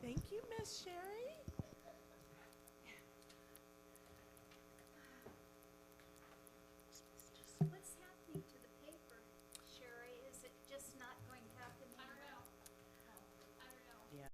Thank you, Miss Sherry. What's happening to the paper, Sherry? Is it just not going to happen anymore? I don't know. Yeah.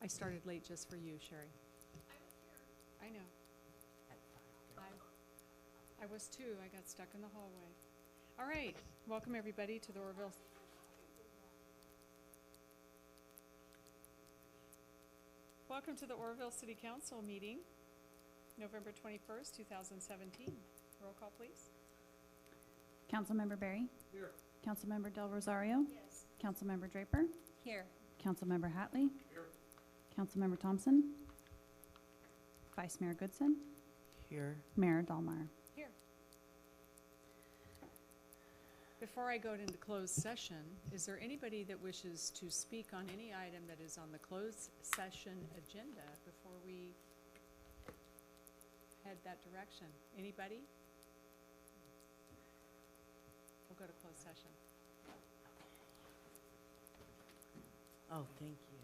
I started late just for you, Sherry. I was here. I know. I was too. I got stuck in the hallway. All right. Welcome, everybody, to the Oroville. Welcome to the Oroville City Council meeting, November 21st, 2017. Roll call, please. Councilmember Berry? Here. Councilmember Del Rosario? Yes. Councilmember Draper? Here. Councilmember Hatley? Here. Councilmember Thompson? Vice Mayor Goodson? Here. Mayor Dahlmeyer? Here. Before I go into closed session, is there anybody that wishes to speak on any item that is on the closed session agenda before we head that direction? Anybody? We'll go to closed session. Oh, thank you.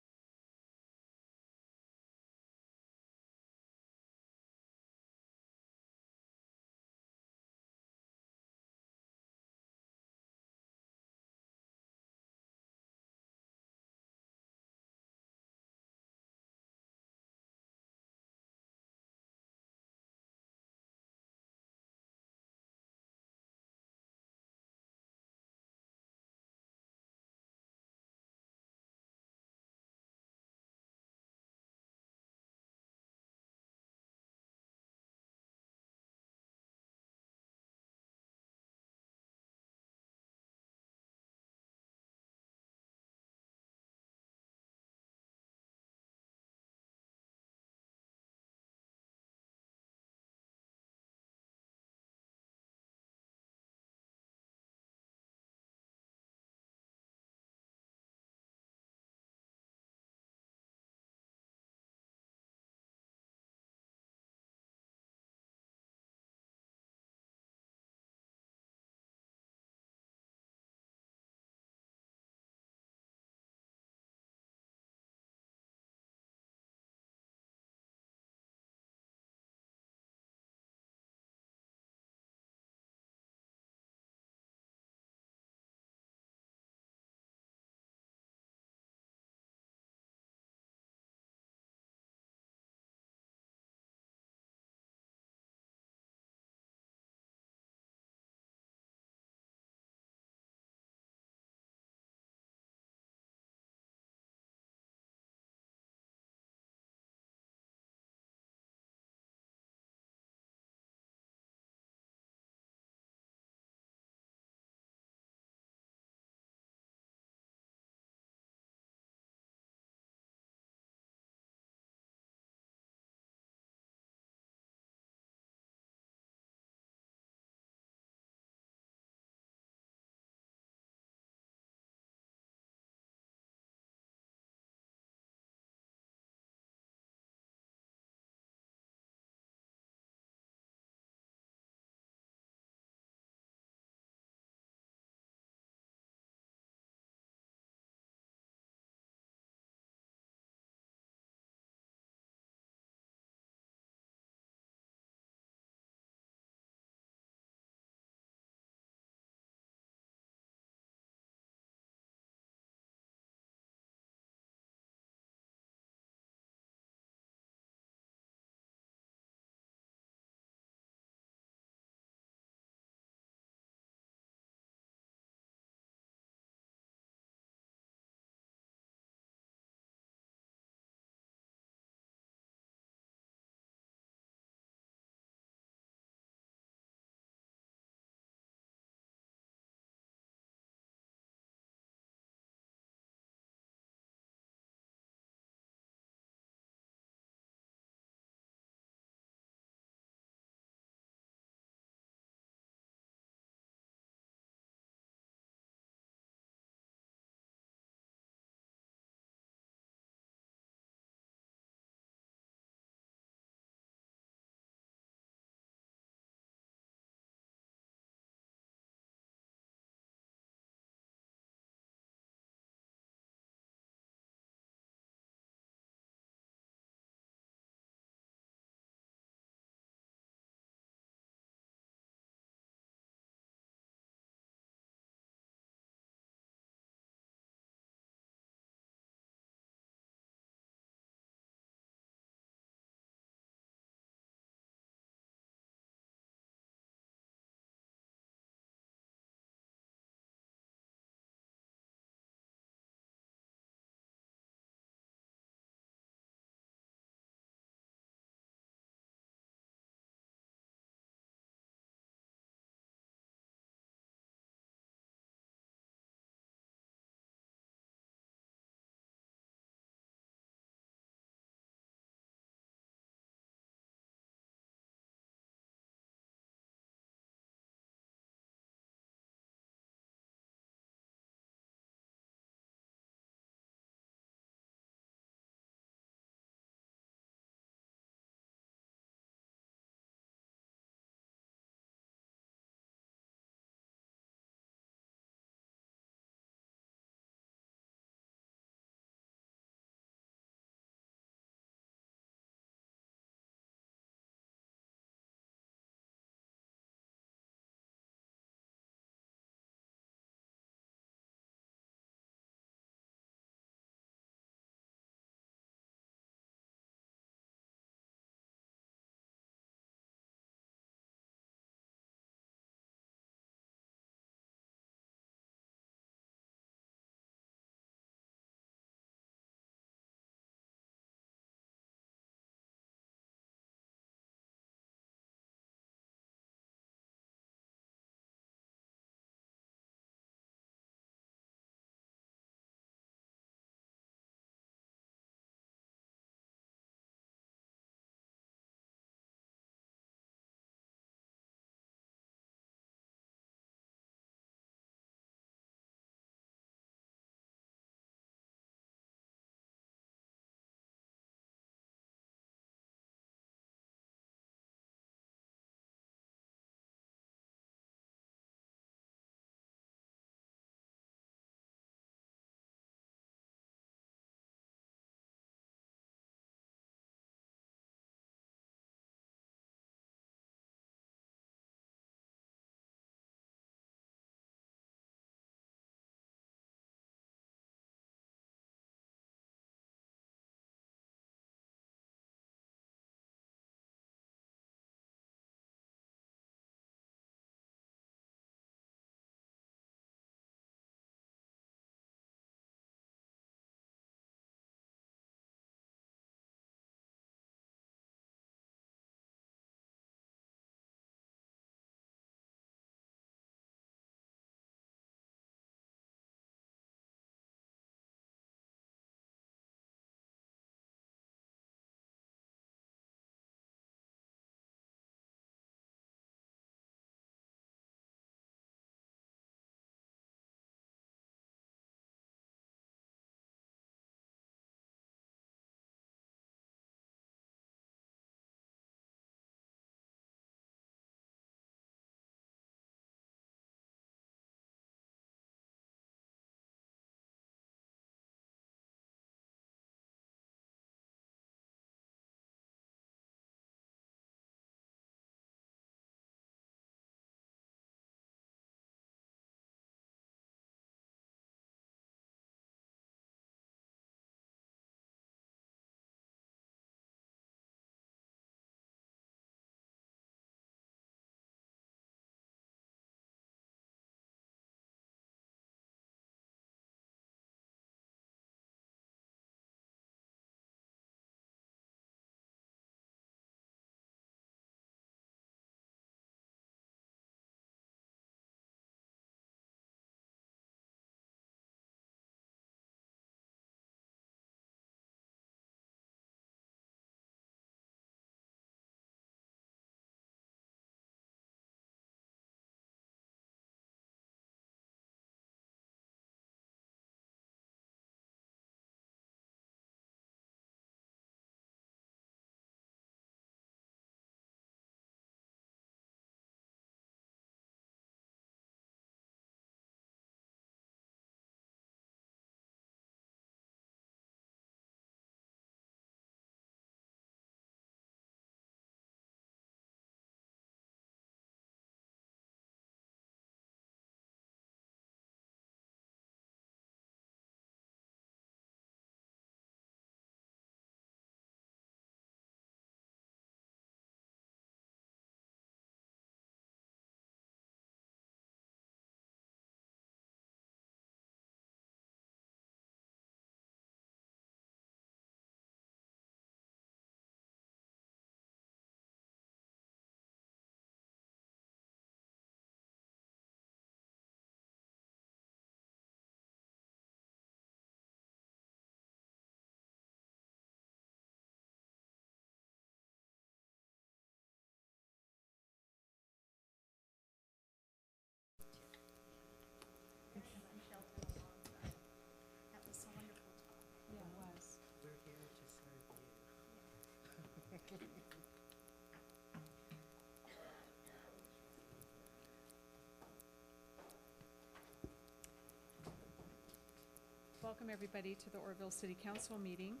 Welcome everybody to the Oroville City Council meeting.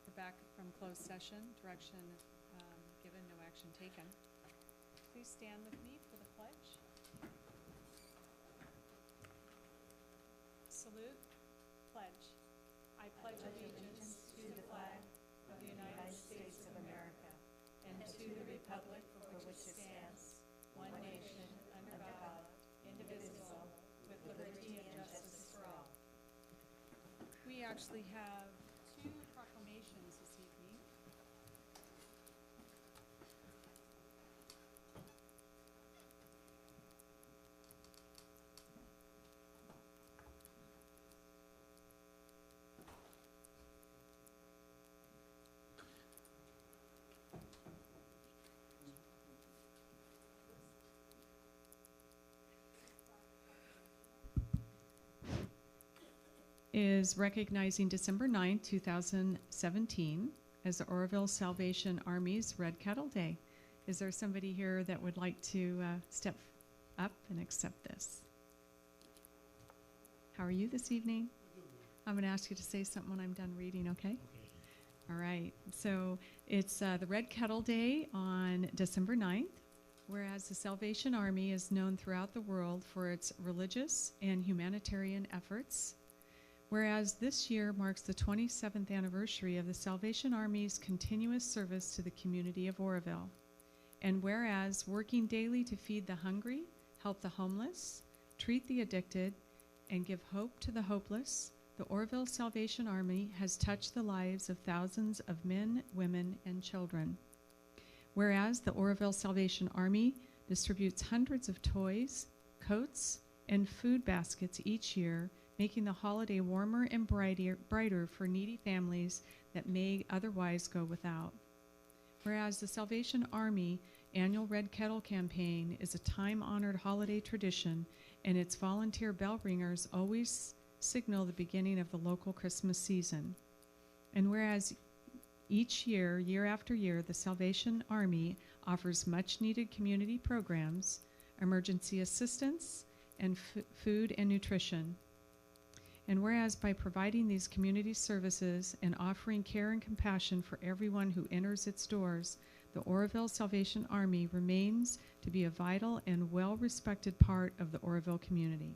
We're back from closed session, direction given, no action taken. Please stand with me for the pledge. Salute, pledge. I pledge allegiance to the flag of the United States of America and to the republic for which it stands, one nation, under God, indivisible, with liberty and justice for all. We actually have two proclamations this evening. Is recognizing December 9, 2017 as the Oroville Salvation Army's Red Kettle Day. Is there somebody here that would like to step up and accept this? How are you this evening? I'm going to ask you to say something when I'm done reading, okay? All right. So it's the Red Kettle Day on December 9th, whereas the Salvation Army is known throughout the world for its religious and humanitarian efforts. Whereas this year marks the 27th anniversary of the Salvation Army's continuous service to the community of Oroville. And whereas working daily to feed the hungry, help the homeless, treat the addicted, and give hope to the hopeless, the Oroville Salvation Army has touched the lives of thousands of men, women, and children. Whereas the Oroville Salvation Army distributes hundreds of toys, coats, and food baskets each year, making the holiday warmer and brighter for needy families that may otherwise go without. Whereas the Salvation Army annual Red Kettle campaign is a time-honored holiday tradition, and its volunteer bell ringers always signal the beginning of the local Christmas season. And whereas each year, year after year, the Salvation Army offers much-needed community programs, emergency assistance, and food and nutrition. And whereas by providing these community services and offering care and compassion for everyone who enters its doors, the Oroville Salvation Army remains to be a vital and well-respected part of the Oroville community.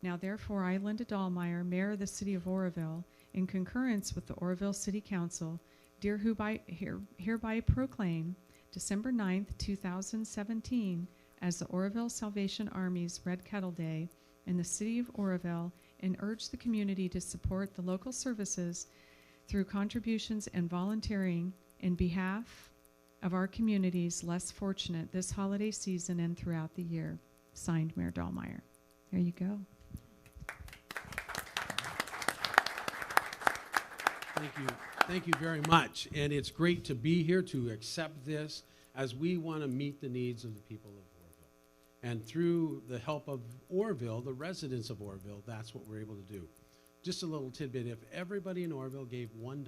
Now therefore, I, Linda Dahlmeyer, Mayor of the City of Oroville, in concurrence with the Oroville City Council, hereby proclaim December 9th, 2017 as the Oroville Salvation Army's Red Kettle Day in the City of Oroville, and urge the community to support the local services through contributions and volunteering in behalf of our communities less fortunate this holiday season and throughout the year. Signed, Mayor Dahlmeyer. There you go. Thank you. Thank you very much. And it's great to be here to accept this as we want to meet the needs of the people of Oroville. And through the help of Oroville, the residents of Oroville, that's what we're able to do. Just a little tidbit, if everybody in Oroville gave $1,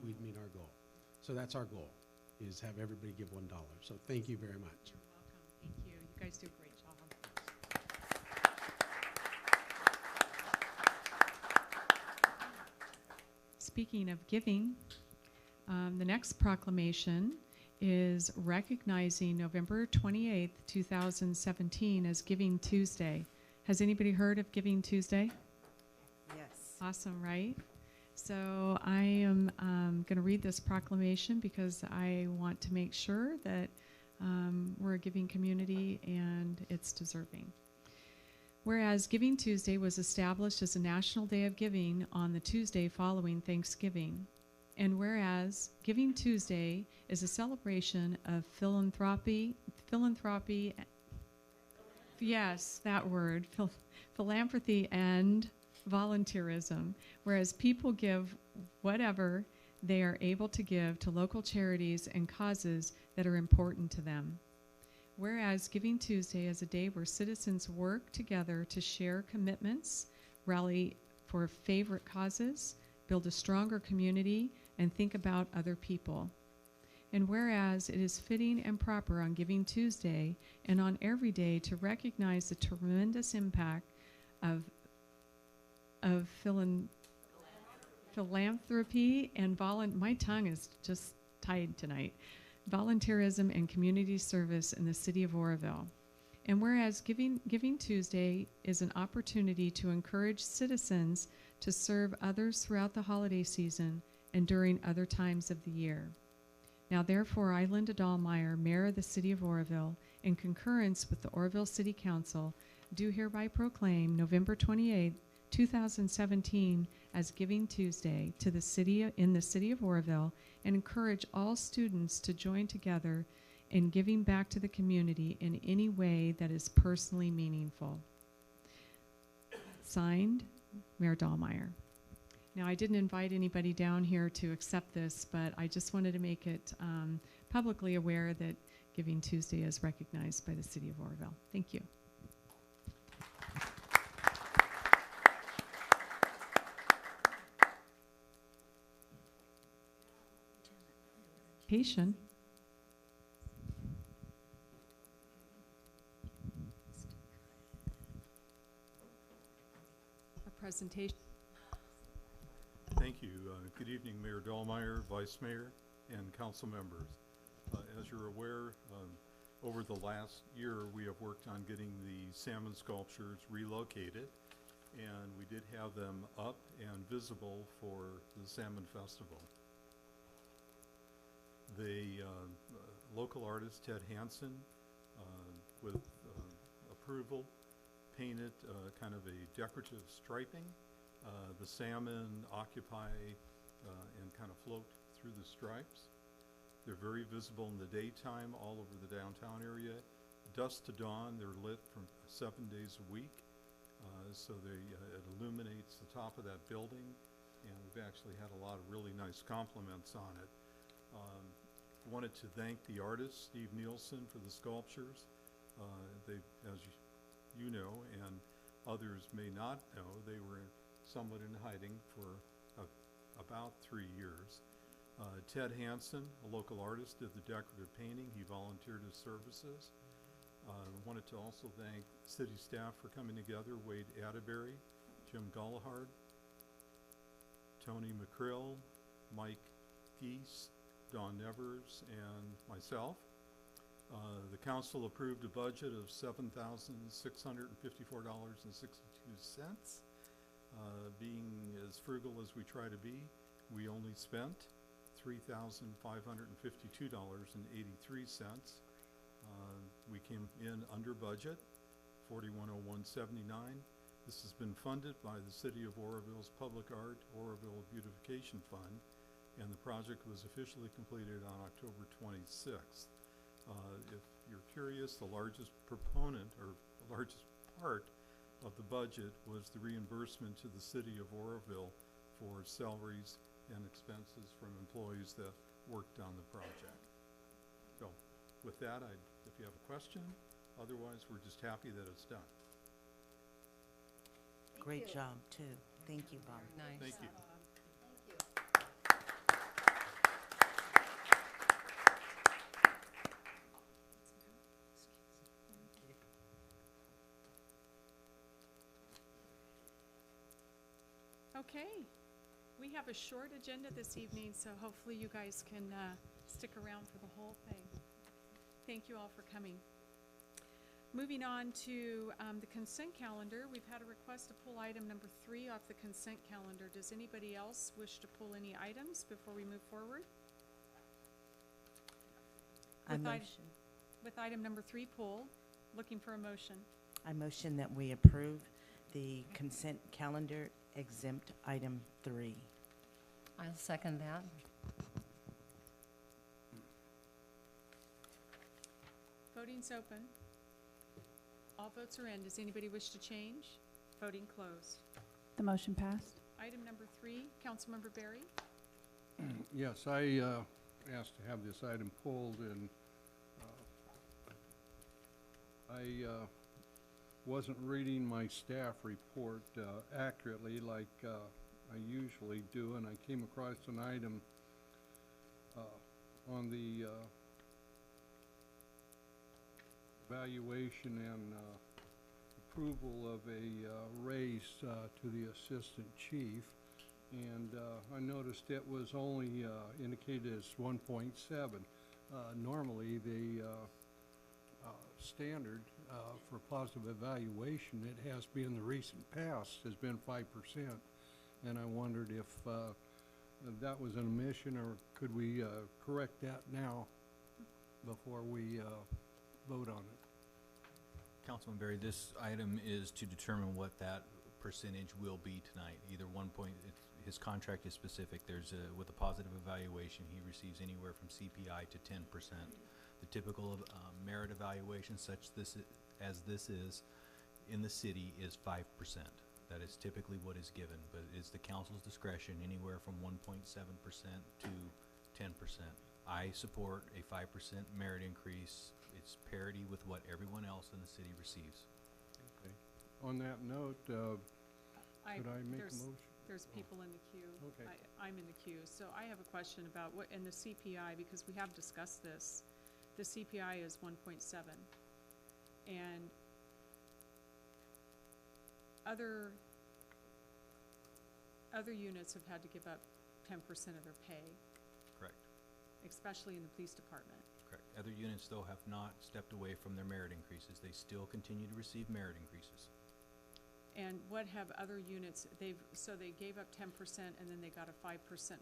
we'd meet our goal. So that's our goal, is have everybody give $1. So thank you very much. You're welcome. Thank you. You guys do a great job. Speaking of giving, the next proclamation is recognizing November 28th, 2017 as Giving Tuesday. Has anybody heard of Giving Tuesday? Yes. Awesome, right? So I am going to read this proclamation because I want to make sure that we're a giving community and it's deserving. Whereas Giving Tuesday was established as a national day of giving on the Tuesday following Thanksgiving. And whereas Giving Tuesday is a celebration of philanthropy, yes, that word, philanthropy and volunteerism, whereas people give whatever they are able to give to local charities and causes that are important to them. Whereas Giving Tuesday is a day where citizens work together to share commitments, rally for favorite causes, build a stronger community, and think about other people. And whereas it is fitting and proper on Giving Tuesday and on every day to recognize the tremendous impact of of philanthropy and my tongue is just tied tonight. Volunteerism and community service in the city of Oroville. And whereas Giving Tuesday is an opportunity to encourage citizens to serve others throughout the holiday season and during other times of the year. Now therefore, I, Linda Dahlmeyer, Mayor of the City of Oroville, in concurrence with the Oroville City Council, do hereby proclaim November 28th, 2017 as Giving Tuesday to in the City of Oroville, and encourage all students to join together in giving back to the community in any way that is personally meaningful. Signed, Mayor Dahlmeyer. Now, I didn't invite anybody down here to accept this, but I just wanted to make it publicly aware that Giving Tuesday is recognized by the City of Oroville. Thank you. Patient. A presentation. Thank you. Good evening, Mayor Dahlmeyer, Vice Mayor, and council members. As you're aware, over the last year, we have worked on getting the salmon sculptures relocated, and we did have them up and visible for the Salmon Festival. The local artist, Ted Hansen, with approval, painted kind of a decorative striping. The salmon occupy and kind of float through the stripes. They're very visible in the daytime all over the downtown area. Dusk to dawn, they're lit from 7 days a week. So it illuminates the top of that building, and we've actually had a lot of really nice compliments on it. Wanted to thank the artist, Steve Nielsen, for the sculptures. They, as you know, and others may not know, they were somewhat in hiding for about 3 years. Ted Hansen, a local artist, did the decorative painting. He volunteered his services. Wanted to also thank city staff for coming together, Wade Atterbury, Jim Gullihard, Tony McCrill, Mike Geese, Don Nevers, and myself. The council approved a budget of $7,654.62. Being as frugal as we try to be, we only spent $3,552.83. We came in under budget, $4101.79. This has been funded by the City of Oroville's Public Art Oroville Beautification Fund, and the project was officially completed on October 26th. If you're curious, the largest proponent, or the largest part of the budget, was the reimbursement to the City of Oroville for salaries and expenses from employees that worked on the project. So with that, if you have a question, otherwise we're just happy that it's done. Great job, too. Thank you, Bob. Nice. Thank you. Okay, we have a short agenda this evening, so hopefully you guys can stick around for the whole thing. Thank you all for coming. Moving on to the consent calendar, we've had a request to pull item number 3 off the consent calendar. Does anybody else wish to pull any items before we move forward? With item number 3 pulled, looking for a motion. I motion that we approve the consent calendar exempt item 3. I'll second that. Voting's open. All votes are in. Does anybody wish to change? Voting closed. The motion passed. Item number 3, Councilmember Berry. Yes, I asked to have this item pulled, and I wasn't reading my staff report accurately like I usually do, and I came across an item on the valuation and approval of a raise to the assistant chief. And I noticed it was only indicated as 1.7. Normally, the standard for positive evaluation, it has been in the recent past, has been 5%. And I wondered if that was an omission, or could we correct that now before we vote on it? Councilman Berry, this item is to determine what that percentage will be tonight. Either his contract is specific. With a positive evaluation, he receives anywhere from CPI to 10%. The typical merit evaluation, as this is in the city, is 5%. That is typically what is given, but it's the council's discretion anywhere from 1.7% to 10%. I support a 5% merit increase. It's parity with what everyone else in the city receives. Okay. On that note, could I make a motion? There's people in the queue. Okay. I'm in the queue. So I have a question about what, in the CPI, because we have discussed this, the CPI is 1.7. And other units have had to give up 10% of their pay, Correct. especially in the police department. Correct. Other units, though, have not stepped away from their merit increases. They still continue to receive merit increases. And what have other units, so they gave up 10% and then they got a 5%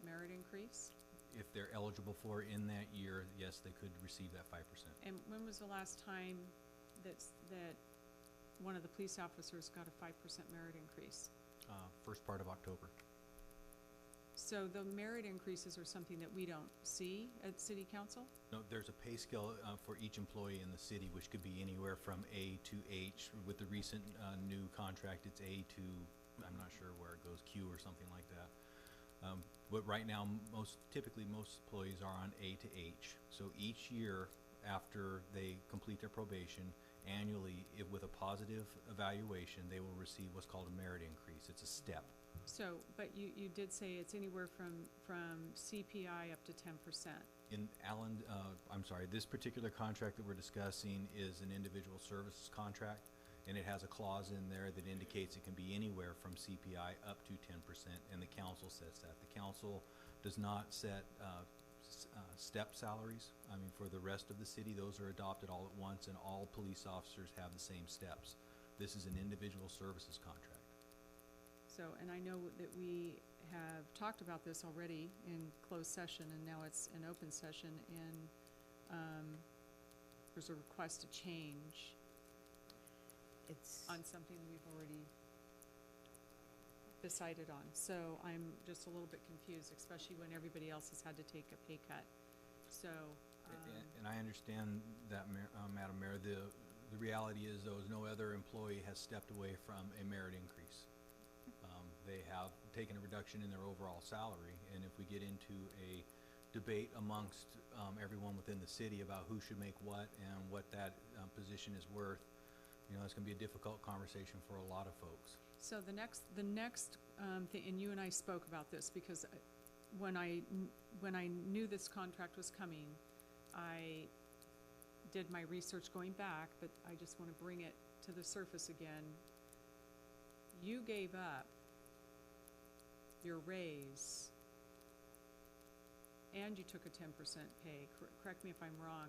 merit increase? If they're eligible for it in that year, yes, they could receive that 5%. And when was the last time that one of the police officers got a 5% merit increase? First part of October. So the merit increases are something that we don't see at city council? No, there's a pay scale for each employee in the city, which could be anywhere from A to H. With the recent new contract, it's A to, I'm not sure where it goes, Q or something like that. But right now, typically most employees are on A to H. So each year after they complete their probation, annually, with a positive evaluation, they will receive what's called a merit increase. It's a step. So, but you did say it's anywhere from CPI up to 10%. In Allen, I'm sorry, this particular contract that we're discussing is an individual services contract, and it has a clause in there that indicates it can be anywhere from CPI up to 10%, and the council sets that. The council does not set step salaries. I mean, for the rest of the city, those are adopted all at once, and all police officers have the same steps. This is an individual services contract. So, and I know that we have talked about this already in closed session, and now it's an open session, and there's a request to change It's, on something we've already decided on. So I'm just a little bit confused, especially when everybody else has had to take a pay cut. So, And I understand that, Madam Mayor. The reality is, though, is no other employee has stepped away from a merit increase. They have taken a reduction in their overall salary, and if we get into a debate amongst everyone within the city about who should make what and what that position is worth, you know, it's going to be a difficult conversation for a lot of folks. so the next thing, and you and I spoke about this, because when I knew this contract was coming, I did my research going back, but I just want to bring it to the surface again. You gave up your raise, and you took a 10% pay, correct me if I'm wrong,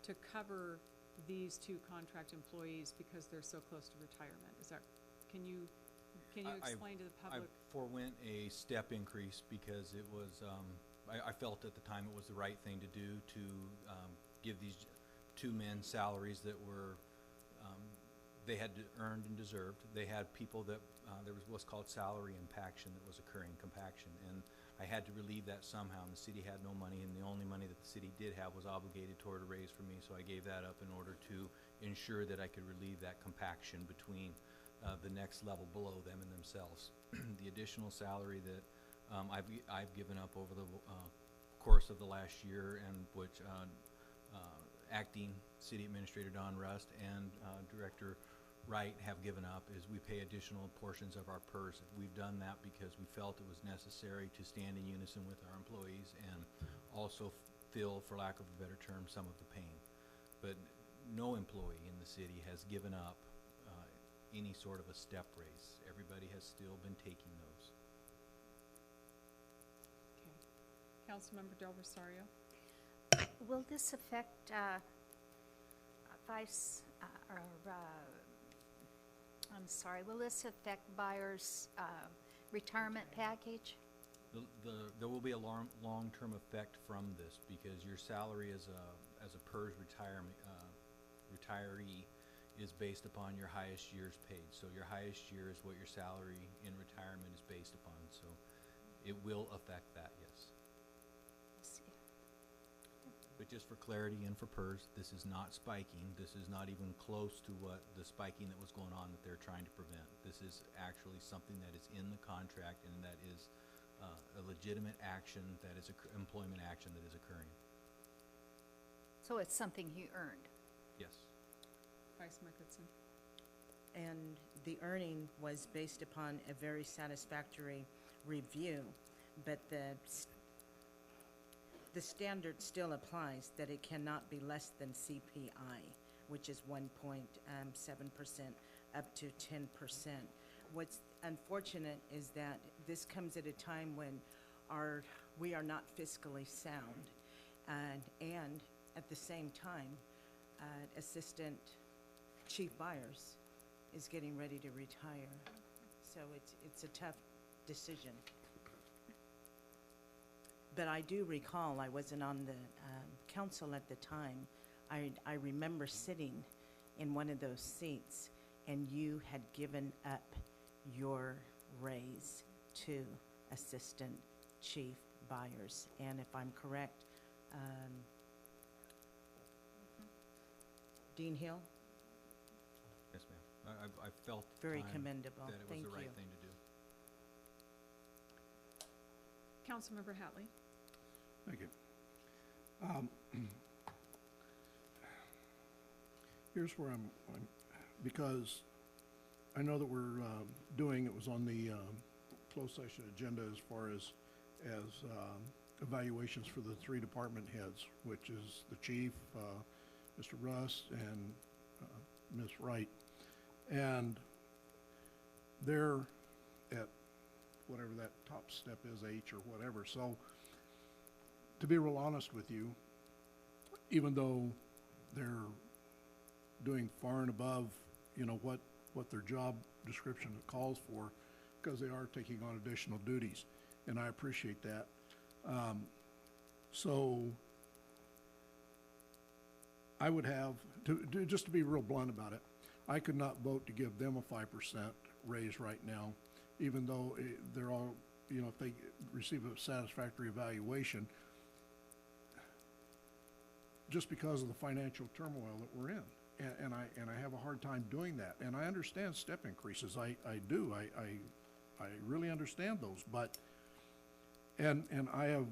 to cover these two contract employees because they're so close to retirement. Is that, can you explain to the I public? forewent a step increase because it was, I felt at the time it was the right thing to do to give these two men salaries that were, they had earned and deserved. They had people that, there was what's called salary impaction that was occurring, compaction, and I had to relieve that somehow, and the city had no money, and the only money that the city did have was obligated toward a raise for me, so I gave that up in order to ensure that I could relieve that compaction between the next level below them and themselves. The additional salary that I've given up over the course of the last year, and which Acting City Administrator Don Rust and Director Wright have given up, is we pay additional portions of our PERS. We've done that because we felt it was necessary to stand in unison with our employees and also fill, for lack of a better term, some of the pain. But no employee in the city has given up any sort of a step raise. Everybody has still been taking those. Councilmember Del Rosario? Will this affect, vice, I'm sorry, will this affect buyers' retirement package? There will be a long-term effect from this because your salary as a PERS retiree is based upon your highest years paid. So your highest year is what your salary in retirement is based upon. So it will affect that, yes. Let's see. But just for clarity and for PERS, this is not spiking. This is not even close to what the spiking that was going on that they're trying to prevent. This is actually something that is in the contract and that is a legitimate action, that is employment action that is occurring. So it's something he earned. Yes. Vice Mayor Goodson? And the earning was based upon a very satisfactory review, but the standard still applies that it cannot be less than CPI, which is 1.7% up to 10%. What's unfortunate is that this comes at a time when we are not fiscally sound, and at the same time, Assistant Chief Byers is getting ready to retire. So it's a tough decision. But I do recall, I wasn't on the council at the time, I remember sitting in one of those seats and you had given up your raise to Assistant Chief Byers. And if I'm correct, Dean Hill, Yes, ma'am. I felt at the very time commendable. that it was Thank the right you. thing to do. Councilmember Hatley? Thank you. Here's where I'm because I know that we're it was on the closed session agenda as far as evaluations for the 3 department heads, which is the chief, Mr. Russ, and Ms. Wright. And they're at whatever that top step is, H or whatever. So to be real honest with you, even though they're doing far and above, what their job description calls for, because they are taking on additional duties, and I appreciate that. So I would have, just to be real blunt about it, I could not vote to give them a 5% raise right now, even though they're all, if they receive a satisfactory evaluation, just because of the financial turmoil that we're in. And I have a hard time doing that. And I understand step increases. I do. I really understand those. But, and I have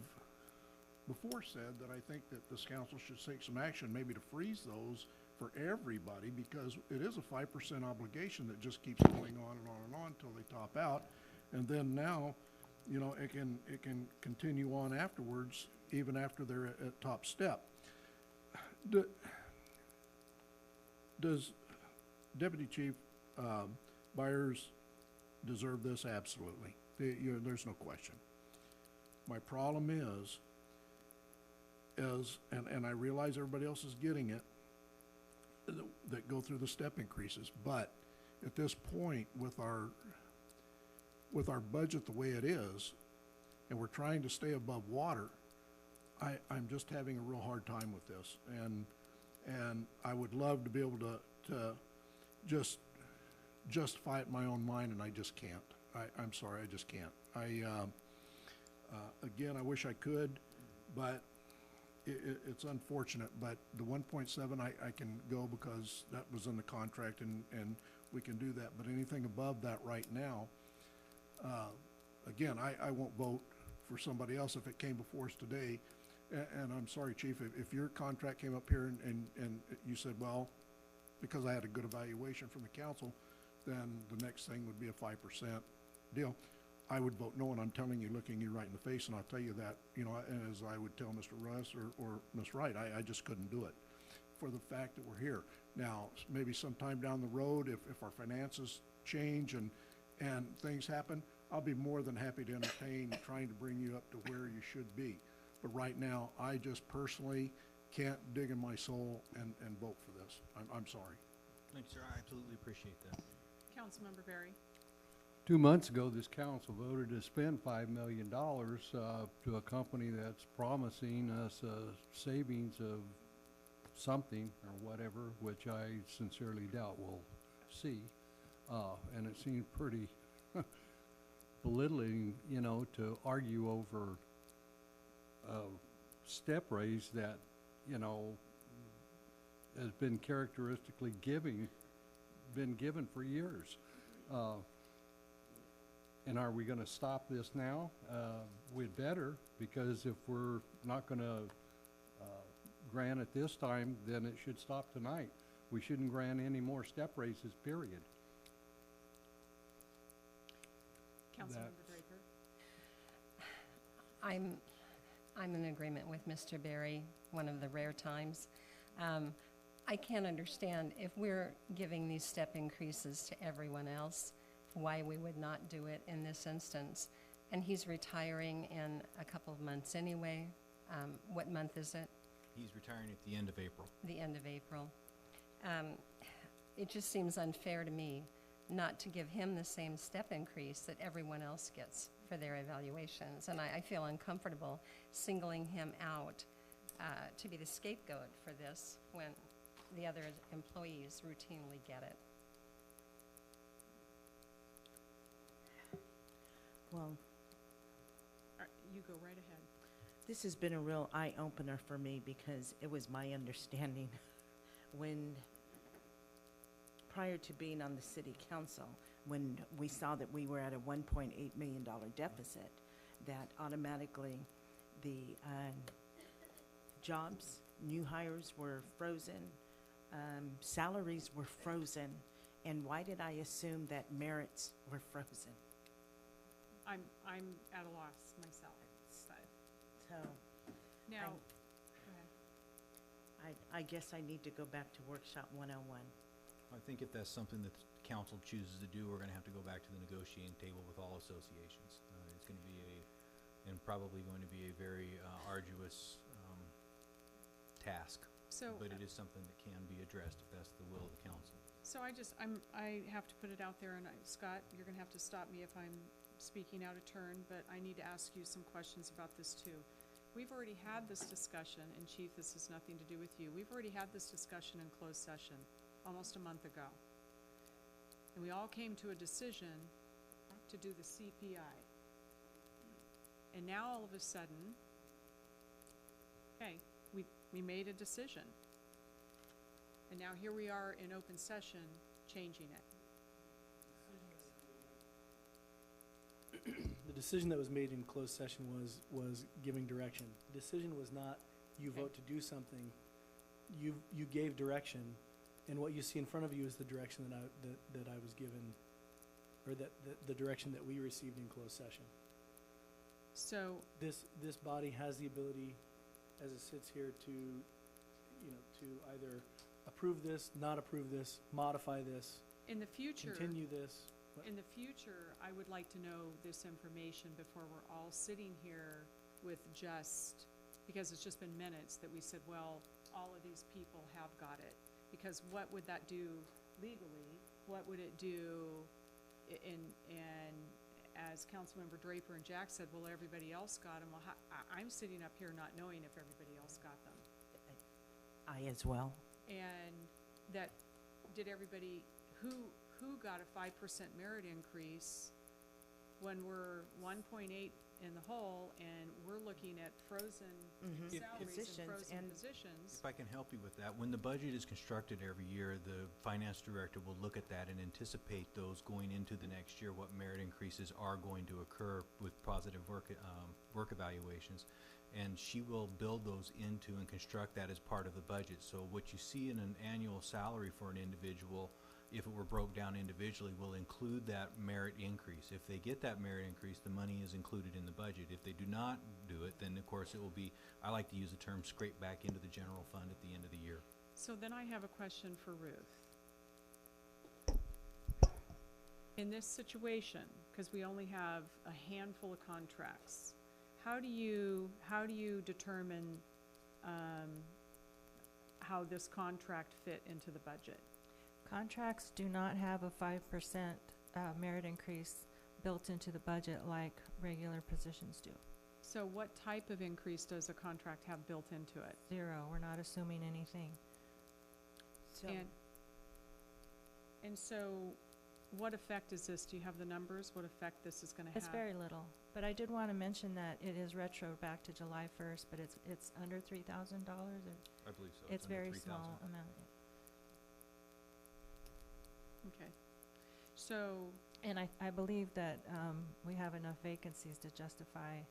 before said that I think that this council should take some action, maybe to freeze those for everybody, because it is a 5% obligation that just keeps going on and on and on until they top out. And then now, it can continue on afterwards, even after they're at top step. Does Deputy Chief Byers deserve this? Absolutely. There's no question. My problem is, and I realize everybody else is getting it, that go through the step increases, but at this point with our budget the way it is, and we're trying to stay above water, I'm just having a real hard time with this, and I would love to be able to just justify it in my own mind, and I just can't. I'm sorry, I just can't. Again, I wish I could, but it's unfortunate. But the 1.7, I can go because that was in the contract, and we can do that. But anything above that right now, again, I won't vote for somebody else if it came before us today. And I'm sorry, Chief, if your contract came up here and you said, well, because I had a good evaluation from the council, then the next thing would be a 5% deal, I would vote no, and I'm telling you, looking you right in the face, and I'll tell you that, as I would tell Mr. Russ or Ms. Wright, I just couldn't do it. for the fact that we're here. Now, maybe sometime down the road, if our finances change and things happen, I'll be more than happy to entertain trying to bring you up to where you should be. But right now, I just personally can't dig in my soul and vote for this. I'm sorry. Thank you, sir. I absolutely appreciate that. Councilmember Berry. 2 months ago, this council voted to spend $5 million to a company that's promising us savings of something or whatever, which I sincerely doubt we'll see. And it seemed pretty belittling, you know, to argue over a step raise that, you know, has been characteristically been given for years. And are we gonna stop this now? We'd better, because if we're not gonna grant it this time, then it should stop tonight. We shouldn't grant any more step raises, period. Councilmember Draper. I'm in agreement with Mr. Berry, one of the rare times. I can't understand if we're giving these step increases to everyone else, why we would not do it in this instance. And he's retiring in a couple of months anyway. What month is it? He's retiring at the end of April. The end of April. It just seems unfair to me not to give him the same step increase that everyone else gets for their evaluations. And I feel uncomfortable singling him out to be the scapegoat for this when the other employees routinely get it. Well, You go right ahead. this has been a real eye-opener for me because it was my understanding when, prior to being on the city council, when we saw that we were at a $1.8 million deficit, that automatically the jobs, new hires were frozen, salaries were frozen, and why did I assume that merits were frozen? I'm at a loss myself. So Now, I guess I need to go back to workshop 101. I think if that's something that the council chooses to do, we're gonna have to go back to the negotiating table with all associations. It's gonna be and probably going to be a very arduous task. So, But it is something that can be addressed if that's the will of the council. so I have to put it out there, and Scott, you're gonna have to stop me if I'm speaking out of turn, but I need to ask you some questions about this too. We've already had this discussion, and Chief, this has nothing to do with you. We've already had this discussion in closed session almost a month ago. And we all came to a decision to do the CPI. And now all of a sudden, okay, we made a decision. And now here we are in open session, changing it. The decision that was made in closed session was giving direction. The decision was not you Okay. vote to do something. You gave direction, and what you see in front of you is the direction that I was given, or that the direction that we received in closed session. So, This body has the ability, as it sits here, to either approve this, not approve this, modify this, in the future, continue this. in the future, I would like to know this information before we're all sitting here with just, because it's just been minutes that we said, well, all of these people have got it. Because what would that do legally? What would it do and as Councilmember Draper and Jack said, well, everybody else got them. Well, I'm sitting up here not knowing if everybody else got them. I as well. And that, did everybody, who got a 5% merit increase when we're 1.8 in the hole and we're looking at frozen Mhm. salaries Positions and frozen and- positions? If I can help you with that, when the budget is constructed every year, the finance director will look at that and anticipate those going into the next year, what merit increases are going to occur with positive work evaluations. And she will build those into and construct that as part of the budget. So what you see in an annual salary for an individual, if it were broke down individually, will include that merit increase. If they get that merit increase, the money is included in the budget. If they do not do it, then of course it will be, I like to use the term, scrape back into the general fund at the end of the year. So then I have a question for Ruth. In this situation, because we only have a handful of contracts, how do you determine, how this contract fit into the budget? Contracts do not have a 5% merit increase built into the budget like regular positions do. So what type of increase does a contract have built into it? 0, we're not assuming anything. So, And so, what effect is this? Do you have the numbers? What effect this is gonna have? It's very little, but I did want to mention that it is retro back to July 1st, but it's under $3,000, or I believe so. it's under very 3,000. small amount. Okay. So, And I believe that we have enough vacancies to justify,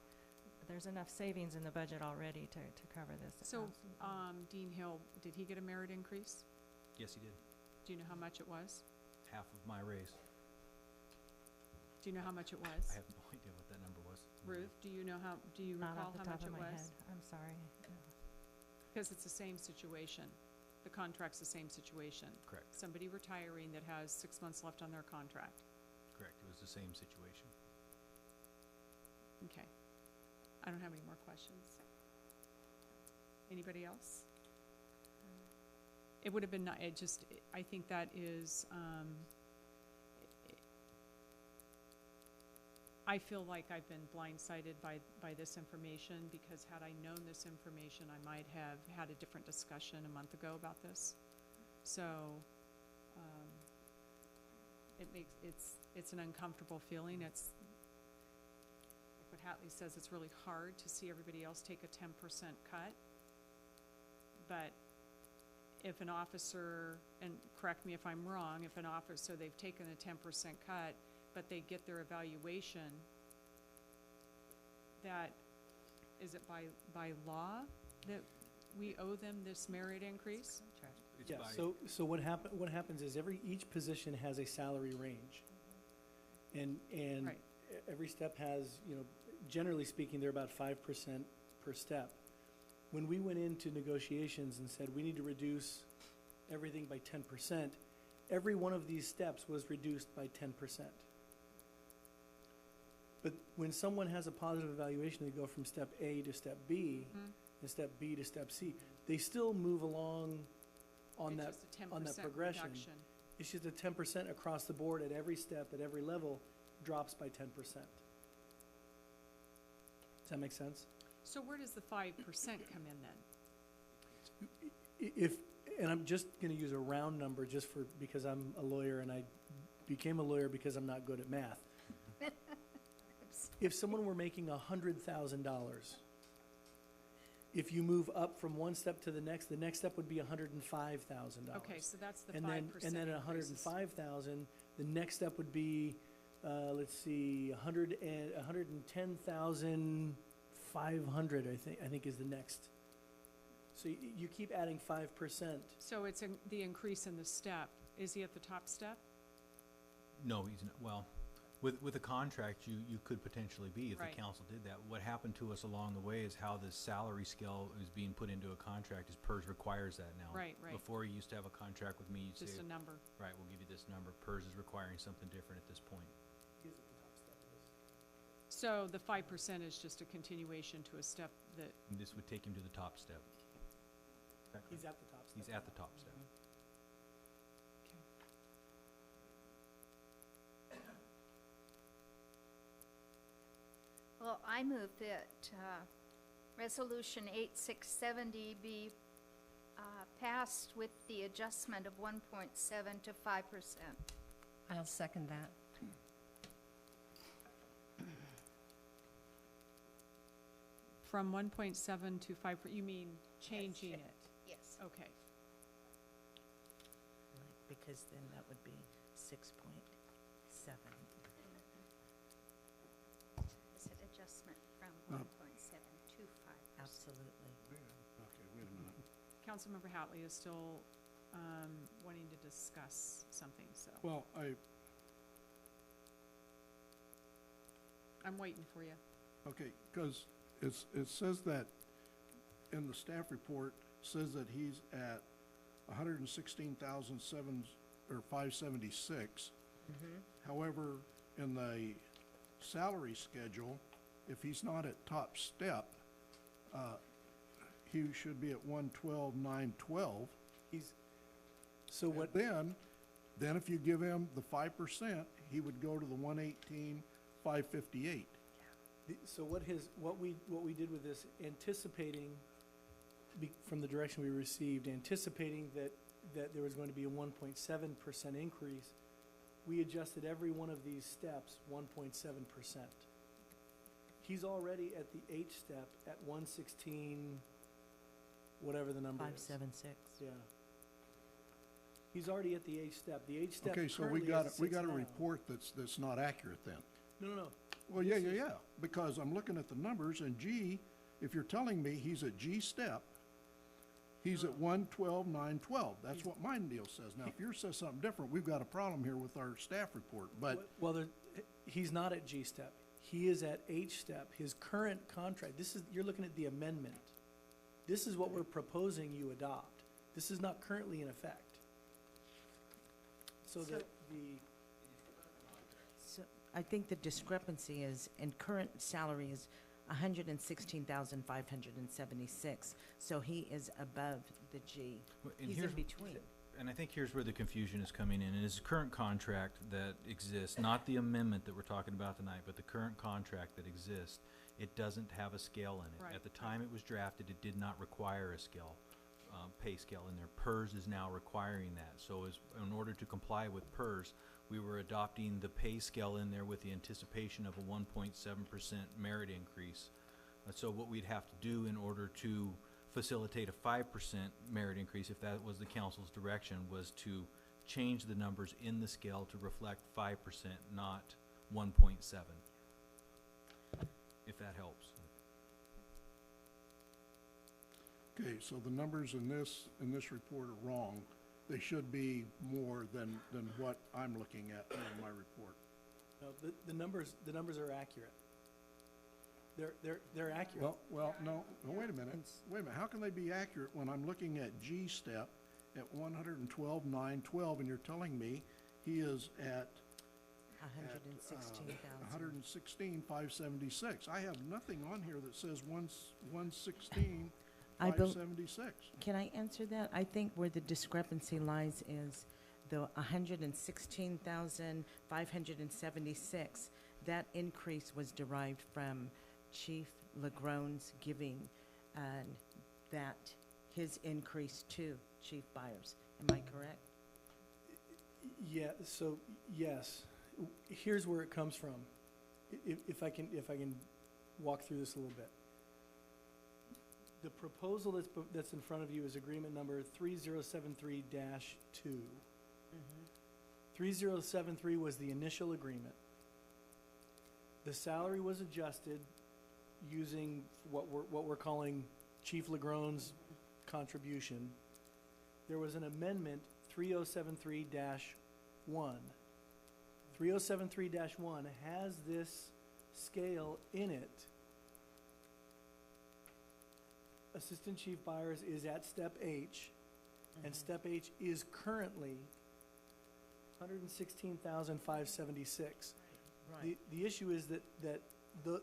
there's enough savings in the budget already to cover this. so, Absolutely. Dean Hill, did he get a merit increase? Yes, he did. Do you know how much it was? Half of my raise. Do you know how much it was? I have no idea what that number was. Ruth, do you know do you Not recall off the how top much of it my was? head. I'm sorry. Because it's the same situation. The contract's the same situation. Correct, Somebody retiring that has 6 months left on their contract. correct. It was the same situation. Okay. I don't have any more questions. Anybody else? It would have been, I think that is, I feel like I've been blindsided by this information, because had I known this information, I might have had a different discussion a month ago about this. So, it's an uncomfortable feeling. It's, like what Hatley says, it's really hard to see everybody else take a 10% cut. But if an officer, and correct me if I'm wrong, if an officer, they've taken a 10% cut, but they get their evaluation, that, is it by law that we owe them this merit increase? It's Yeah, by- so what happens is each position has a salary range. And Right. every step has, generally speaking, they're about 5% per step. When we went into negotiations and said we need to reduce everything by 10%, every one of these steps was reduced by 10%. But when someone has a positive evaluation, they go from step A to step B, and step B to step C. They still move along on that It's just a on that 10% progression. reduction. It's just a 10% across the board at every step, at every level, drops by 10%. Does that make sense? So where does the 5% come in then? And I'm just gonna use a round number because I'm a lawyer and I became a lawyer because I'm not good at math. If someone were making $100,000, if you move up from one step to the next step would be $105,000. Okay, so that's the 5% And then at increases. $105,000, the next step would be, let's see, 110,500, I think is the next. So you keep adding 5%. So it's the increase in the step. Is he at the top step? No, he's not, well, with a contract, you could potentially be, if the Right. council did that. What happened to us along the way is how the salary scale is being put into a contract, is PERS requires that now. Right, right. Before, you used to have a contract with me, you'd Just say, a number. right, we'll give you this number. PERS is requiring something different at this point. So the 5% is just a continuation to a step that, And this would take him to the top step. He's at the top step. He's at the top step. Well, I move that Resolution 8670 be passed with the adjustment of 1.7 to 5%. I'll second that. from 1.7 to 5, you mean changing it? Yes. Okay. because then that would be 6.7. It's an adjustment from Uh, 1.7 to 5%. Absolutely. Okay, wait a minute. Councilmember Hatley is still wanting to discuss something, so Well, I'm waiting for you. okay, because it says that in the staff report, says that he's at $116,576. However, in the salary schedule, if he's not at top step, he should be at 112,912. So what, Then if you give him the 5%, he would go to the 118,558. so what we did with this, anticipating, from the direction we received, anticipating that there was going to be a 1.7% increase, we adjusted every one of these steps 1.7%. He's already at the H step at 116, whatever the number is. 576. Yeah. He's already at the H step. The H step Okay, so we currently got, is we 6 got a now. report that's not accurate then. No. Well, yeah, because I'm looking at the numbers, and G, if you're telling me he's at G step, he's at 112,912. That's what mine deal says. Now, if yours says something different, we've got a problem here with our staff report, but Well, he's not at G step. He is at H step. His current contract, you're looking at the amendment. This is what we're proposing you adopt. This is not currently in effect. So that So I think the discrepancy is, in current salary is 116,576. So he is above the G. Well, and He's in here's- between. And I think here's where the confusion is coming in, and his current contract that exists, not the amendment that we're talking about tonight, but the current contract that exists, it doesn't have a scale in it. Right. At the time it was drafted, it did not require a scale, pay scale in there. PERS is now requiring that. So in order to comply with PERS, we were adopting the pay scale in there with the anticipation of a 1.7% merit increase. So what we'd have to do in order to facilitate a 5% merit increase, if that was the council's direction, was to change the numbers in the scale to reflect 5%, not 1.7. If that helps. okay, so the numbers in this report are wrong. They should be more than what I'm looking at in my report. no, the numbers are accurate. They're accurate. Well, no, wait a minute. How can they be accurate when I'm looking at G step at 112,912, and you're telling me he is at 116,000. 116,576? I have nothing on here that says 116,576. Can I answer that? I think where the discrepancy lies is the 116,576. That increase was derived from Chief Legron's giving, that his increase to Chief Byers. Am I correct? Yeah, so, yes. Here's where it comes from. If I can walk through this a little bit. The proposal that's in front of you is agreement number 3073-2. 3073 was the initial agreement. The salary was adjusted using what we're calling Chief Legron's contribution. There was an amendment, 3073-1. 3073-1 has this scale in it. Assistant Chief Byers is at step H, and step H is currently 116,576. Right. The issue is that the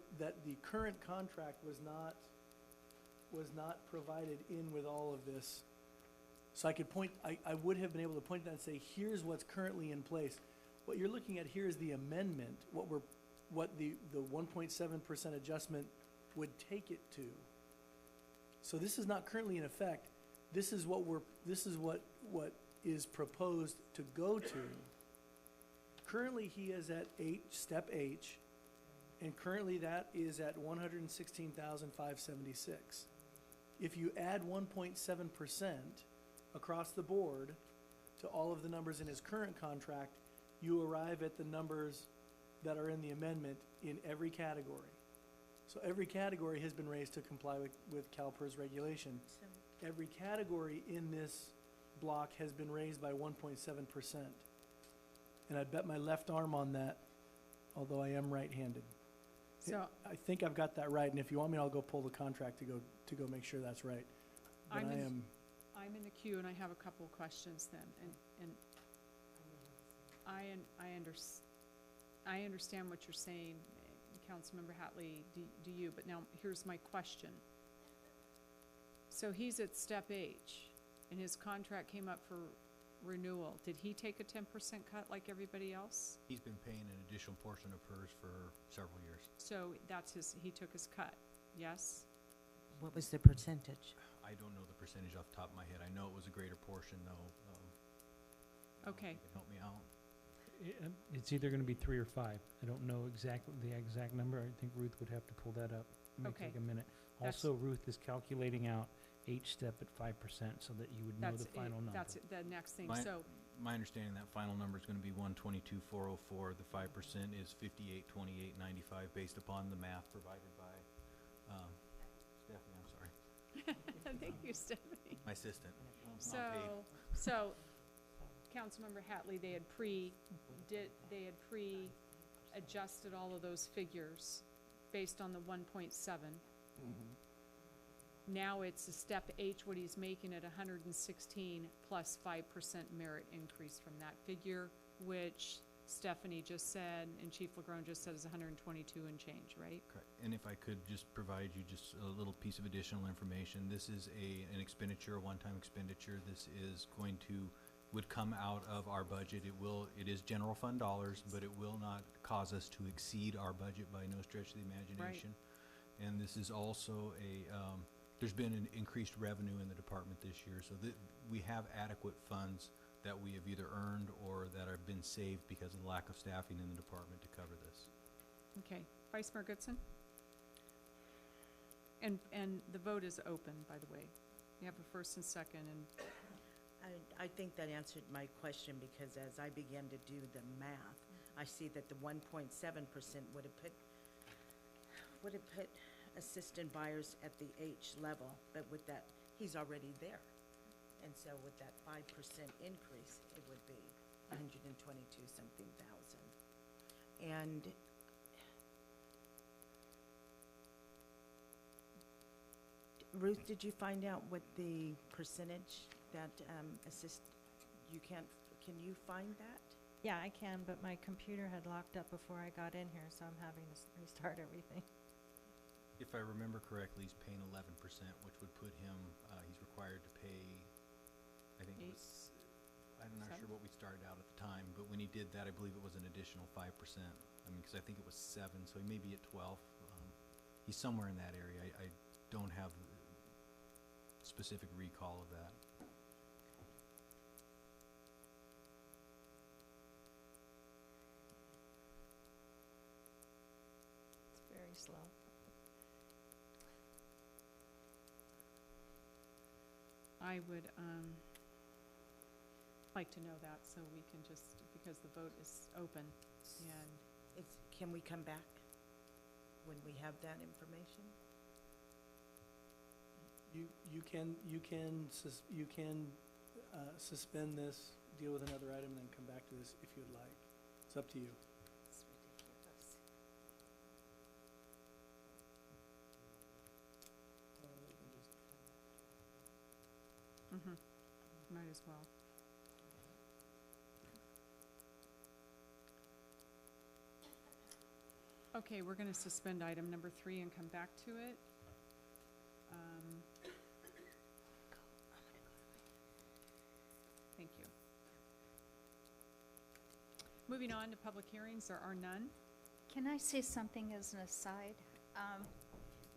current contract was not provided in with all of this. So I would have been able to point that and say, here's what's currently in place. What you're looking at here is the amendment, what the 1.7% adjustment would take it to. So this is not currently in effect. This is what is proposed to go to. Currently, he is at step H, and currently that is at 116,576. If you add 1.7% across the board to all of the numbers in his current contract, you arrive at the numbers that are in the amendment in every category. So every category has been raised to comply with CalPERS regulation. Every category in this block has been raised by 1.7%. And I'd bet my left arm on that, although I am right-handed. So I think I've got that right, and if you want me, I'll go pull the contract to go make sure that's right. But I'm in the queue and I have a couple of questions then, and I understand what you're saying, Councilmember Hatley, do you, but now here's my question. So he's at step H, and his contract came up for renewal. Did he take a 10% cut like everybody else? He's been paying an additional portion of hers for several years. So that's he took his cut, yes? What was the percentage? I don't know the percentage off the top of my head. I know it was a greater portion, though. I don't know if Okay. you can help me out. It's either gonna be 3 or 5. I don't know exactly the exact number. I think Ruth would have to pull that up. It may Okay. take a minute. That's- Also, Ruth is calculating out H step at 5% so that you would know the final number. That's the next thing, My- so, My understanding, that final number is gonna be 122,404. The 5% is 5828.95 based upon the math provided by, Stephanie, I'm sorry, thank you, Stephanie. my assistant. On So, so, Councilmember Hatley, they had pre-adjusted all of those figures based on the 1.7. Now it's a step H, what he's making at 116 plus 5% merit increase from that figure, which Stephanie just said, and Chief LaGrone just said is 122 and change, right? Correct. And if I could just provide you just a little piece of additional information, this is an expenditure, a one-time expenditure. This is would come out of our budget. It is general fund dollars, but it will not cause us to exceed our budget by no stretch of the imagination. And this is also there's been an increased revenue in the department this year, so that we have adequate funds that we have either earned or that have been saved because of the lack of staffing in the department to cover this. Okay, Vice Mayor Goodson? And the vote is open, by the way. You have a first and second, and I think that answered my question, because as I began to do the math, I see that the 1.7% would have put assistant buyers at the H level, but with that, he's already there. And so with that 5% increase, it would be 122 something thousand. And Ruth, did you find out what the percentage that can you find that? Yeah, I can, but my computer had locked up before I got in here, so I'm having to restart everything. If I remember correctly, he's paying 11%, which would put him, he's required to pay, I think it was, I'm not sure what we started out at the time, but when he did that, I believe it was an additional 5%. I mean, because I think it was 7, so he may be at 12. He's somewhere in that area. I don't have specific recall of that. It's very slow. I would like to know that, so we can just, because the vote is open, and Can we come back when we have that information? You can suspend this, deal with another item, then come back to this if you'd like. It's up to you. It's ridiculous. might as well. Okay, we're gonna suspend item number 3 and come back to it. Thank you. Moving on to public hearings, there are none. Can I say something as an aside?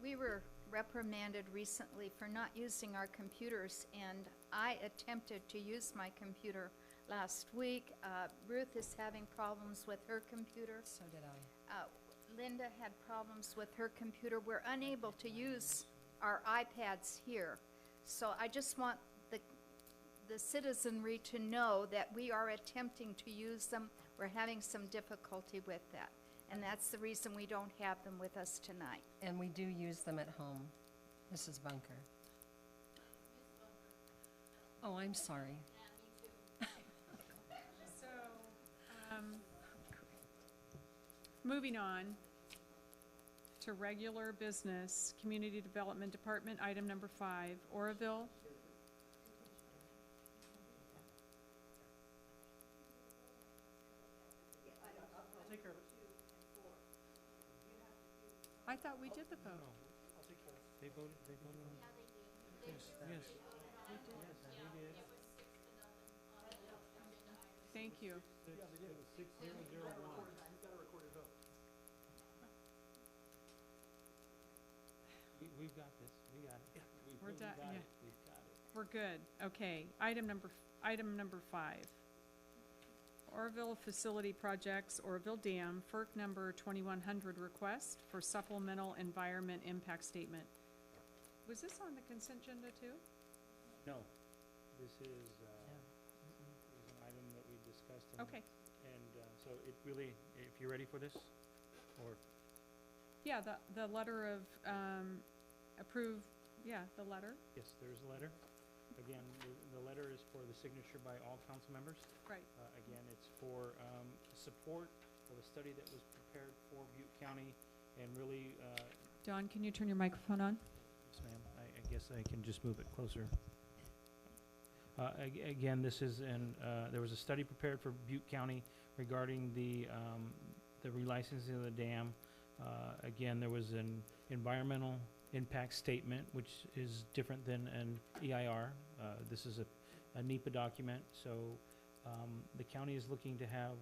We were reprimanded recently for not using our computers, and I attempted to use my computer last week. Ruth is having problems with her computer. So did I. Linda had problems with her computer. We're unable to use our iPads here. So I just want the citizenry to know that we are attempting to use them. We're having some difficulty with that. And that's the reason we don't have them with us tonight. And we do use them at home, Mrs. Bunker. Oh, I'm sorry. So, moving on to regular business, Community Development Department, item number 5, Oroville. thought we did the vote. They voted on it? Yes, yes. Thank you. Yeah, they did. It was 6-0-0-1. We've got this, we got it. We've We're really done, got yeah. it. We've got it. We're good. Okay, item number 5. Oroville Facility Projects, Oroville Dam, FERC number 2100 request for supplemental environment impact statement. Was this on the consent agenda too? No, this is an item that we discussed. Okay, So it really, if you're ready for this, or, yeah, the letter of, the letter, yes, there's a letter. Again, the letter is for the signature by all council members. right. Again, it's for support of a study that was prepared for Butte County, and really, Dawn, can you turn your microphone on? yes, ma'am, I guess I can just move it closer. Again, this is there was a study prepared for Butte County regarding the relicensing of the dam. Again, there was an environmental impact statement, which is different than an EIR. This is a NEPA document, so the county is looking to have,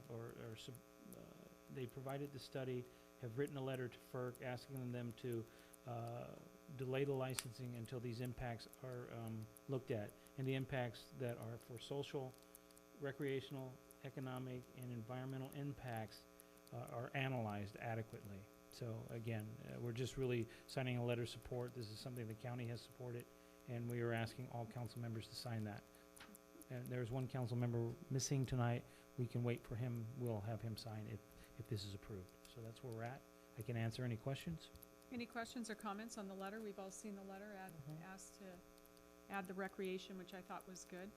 they provided the study, have written a letter to FERC asking them to delay the licensing until these impacts are looked at. And the impacts that are for social, recreational, economic, and environmental impacts are analyzed adequately. So again, we're just really signing a letter of support. This is something the county has supported, and we are asking all council members to sign that. And there's one council member missing tonight. We can wait for him. We'll have him sign if this is approved. So that's where we're at. I can answer any questions. Any questions or comments on the letter? We've all seen the letter, asked to add the recreation, which I thought was good.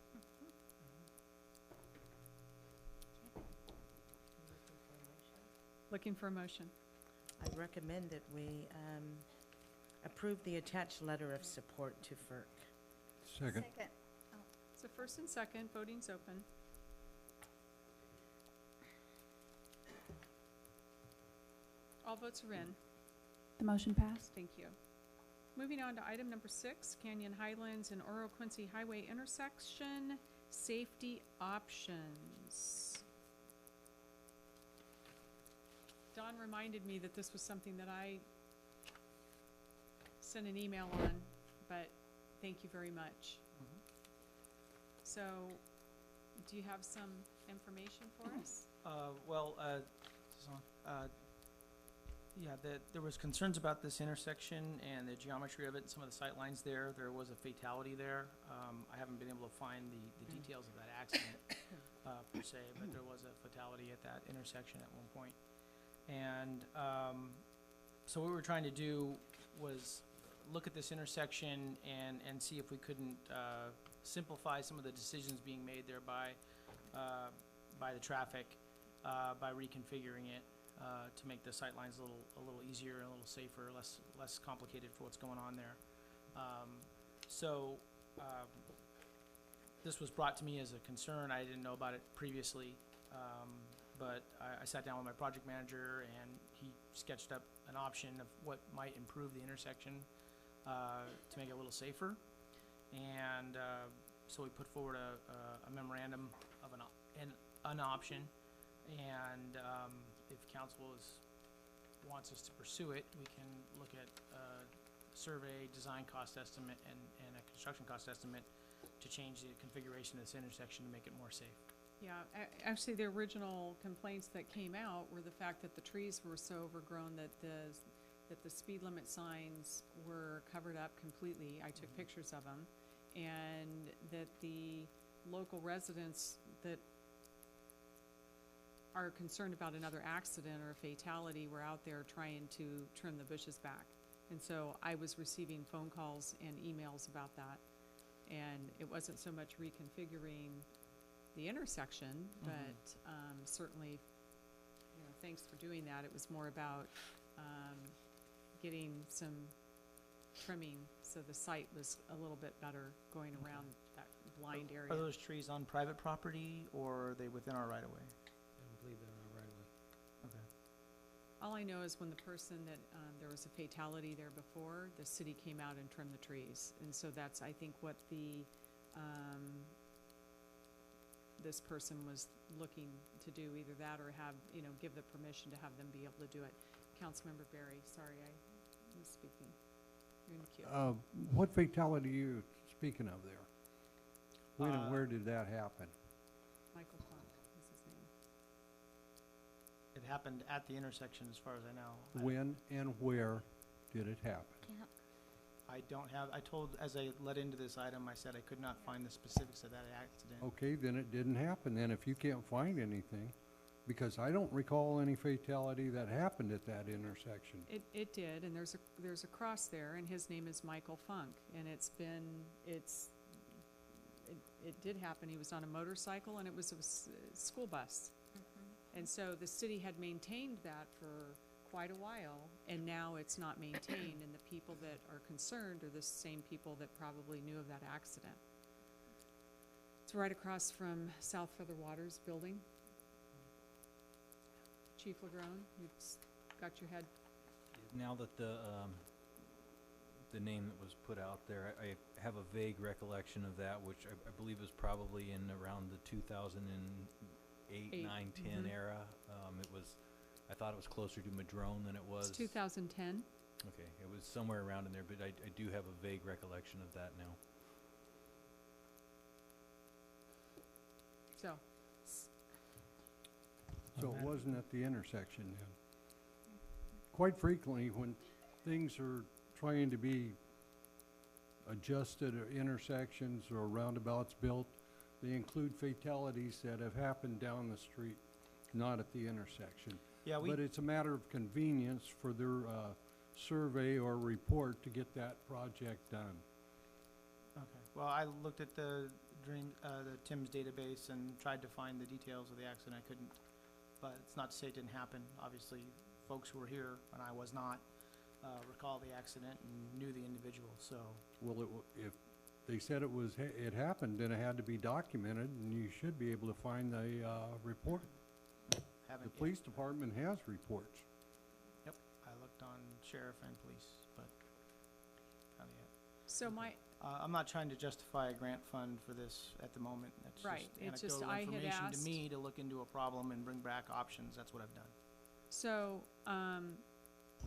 Looking for a motion. I recommend that we approve the attached letter of support to FERC. Second. So first and second, voting's open. All votes are in. The motion passed. Thank you. Moving on to item number 6, Canyon Highlands and Oro Quincy Highway intersection, safety options. Don reminded me that this was something that I sent an email on, but thank you very much. So, do you have some information for us? There was concerns about this intersection and the geometry of it and some of the sight lines there. There was a fatality there. I haven't been able to find the details of that accident per se, but there was a fatality at that intersection at one point. And so what we were trying to do was look at this intersection and see if we couldn't simplify some of the decisions being made there by the traffic by reconfiguring it to make the sight lines a little easier and a little safer, less complicated for what's going on there. This was brought to me as a concern. I didn't know about it previously, but I sat down with my project manager and he sketched up an option of what might improve the intersection to make it a little safer. And so we put forward a memorandum of an option, and if council wants us to pursue it, we can look at survey, design cost estimate, and a construction cost estimate to change the configuration of this intersection to make it more safe. Yeah, actually, the original complaints that came out were the fact that the trees were so overgrown that the speed limit signs were covered up completely. I took pictures of them, and that the local residents that are concerned about another accident or a fatality were out there trying to trim the bushes back. And so I was receiving phone calls and emails about that. And it wasn't so much reconfiguring the intersection, but certainly, thanks for doing that. It was more about getting some trimming so the site was a little bit better going around that blind area. Are those trees on private property or are they within our right of way? I don't believe they're right away. Okay. All I know is when the person that, there was a fatality there before, the city came out and trimmed the trees. And so that's, I think, what the, this person was looking to do, either that or have, give the permission to have them be able to do it. Councilmember Barry, sorry, I was speaking. You're in the queue. What fatality are you speaking of there? When and where did that happen? Michael Funk is his name. It happened at the intersection, as far as I know. When and where did it happen? I don't have, I told, as I led into this item, I said I could not find the specifics of that accident. Okay, then it didn't happen. Then if you can't find anything, because I don't recall any fatality that happened at that intersection. It did, and there's a cross there, and his name is Michael Funk, and it did happen. He was on a motorcycle, and it was a school bus. And so the city had maintained that for quite a while, and now it's not maintained, and the people that are concerned are the same people that probably knew of that accident. It's right across from South Feather Waters building. Chief Legrone, you've got your head. Now that the name that was put out there, I have a vague recollection of that, which I believe is probably in around the 2008, 9, 10 era. I thought it was closer to Madrone than it was. It's 2010. Okay, it was somewhere around in there, but I do have a vague recollection of that now. So, So it wasn't at the intersection then? Quite frequently, when things are trying to be adjusted or intersections or roundabouts built, they include fatalities that have happened down the street, not at the intersection. Yeah, But it's a matter of convenience for their survey or report to get that project done. Okay. Well, I looked at the Tim's database and tried to find the details of the accident. I couldn't, but it's not to say it didn't happen. Obviously, folks who were here, and I was not, recall the accident and knew the individual, so. Well, if they said it happened, then it had to be documented, and you should be able to find the report. Haven't The yet. police department has reports. Yep, I looked on sheriff and police, but not yet. so I'm not trying to justify a grant fund for this at the moment. That's Right, it's just anecdotal I had information to asked- me to look into a problem and bring back options. That's what I've done. So,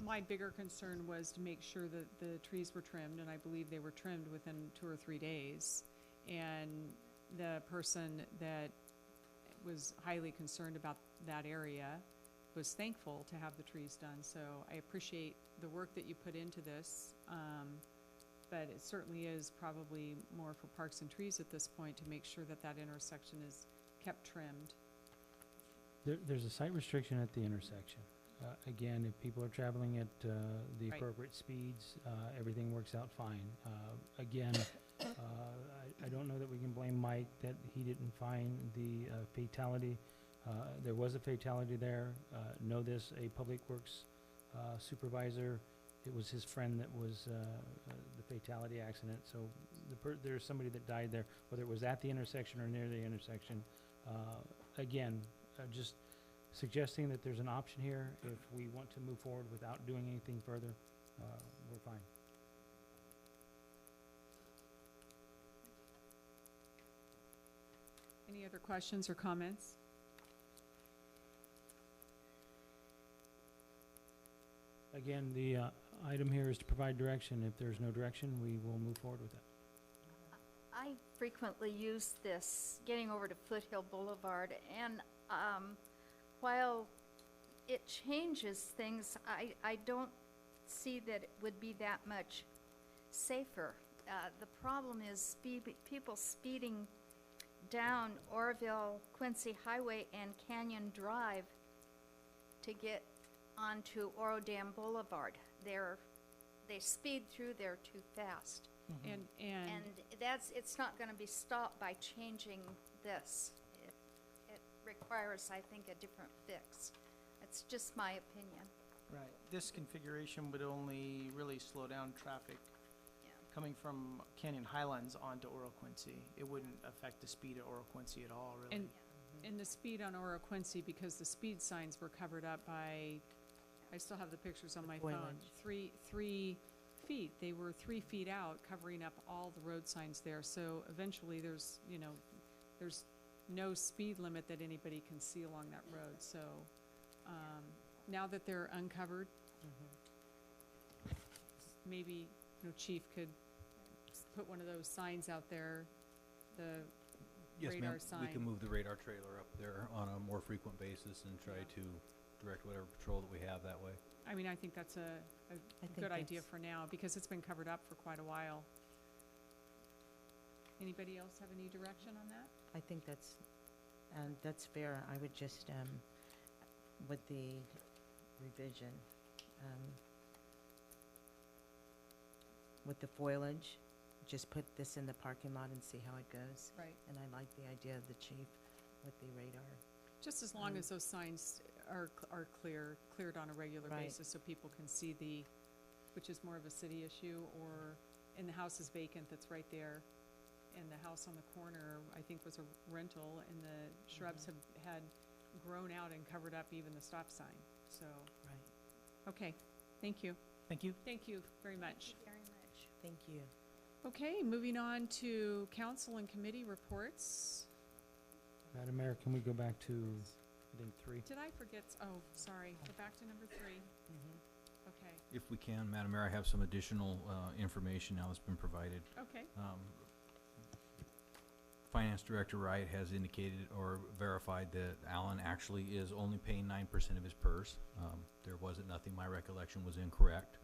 my bigger concern was to make sure that the trees were trimmed, and I believe they were trimmed within 2 or 3 days. And the person that was highly concerned about that area was thankful to have the trees done. So I appreciate the work that you put into this. But it certainly is probably more for Parks and Trees at this point to make sure that that intersection is kept trimmed. There's a site restriction at the intersection. Again, if people are traveling at the Right. appropriate speeds, everything works out fine. Again, I don't know that we can blame Mike that he didn't find the fatality. There was a fatality there. Know this, a Public Works supervisor, it was his friend that was the fatality accident. So there's somebody that died there, whether it was at the intersection or near the intersection. Again, just suggesting that there's an option here. If we want to move forward without doing anything further, we're fine. Any other questions or comments? Again, the item here is to provide direction. If there's no direction, we will move forward with it. I frequently use this getting over to Foothill Boulevard, and while it changes things, I don't see that it would be that much safer. The problem is people speeding down Oroville, Quincy Highway and Canyon Drive to get onto Oro Dam Boulevard. They speed through there too fast. And It's not gonna be stopped by changing this. It requires, I think, a different fix. It's just my opinion. Right. This configuration would only really slow down traffic coming from Canyon Highlands onto Oro Quincy. It wouldn't affect the speed of Oro Quincy at all, really. And the speed on Oro Quincy, because the speed signs were covered up by I still have the pictures on my phone. foliage. 3 feet, they were 3 feet out, covering up all the road signs there. So eventually there's, you know, there's no speed limit that anybody can see along that road. So, now that they're uncovered, maybe, you know, Chief could put one of those signs out there, the Yes, radar ma'am. sign. We can move the radar trailer up there on a more frequent basis and try to direct whatever patrol that we have that way. I mean, I think that's a think good idea that's- for now, because it's been covered up for quite a while. Anybody else have any direction on that? I think that's fair. I would just, with the revision, with the foliage, just put this in the parking lot and see how it goes. Right. And I like the idea of the chief with the radar. Just as long as those signs are cleared on a regular Right. basis, so people can see which is more of a city issue, or, and the house is vacant that's right there. And the house on the corner, I think, was a rental, and the shrubs had grown out and covered up even the stop sign, so. Right. Okay, thank you. Thank you. Thank you very much. Very much. Thank you. Okay, moving on to council and committee reports. Madam Mayor, can we go back to, I think, 3? Did I forget, oh, sorry, go back to number 3. Okay, If we can, Madam Mayor, I have some additional information now that's been provided. okay, Finance Director Wright has indicated or verified that Alan actually is only paying 9% of his PERS. There wasn't nothing, my recollection was incorrect.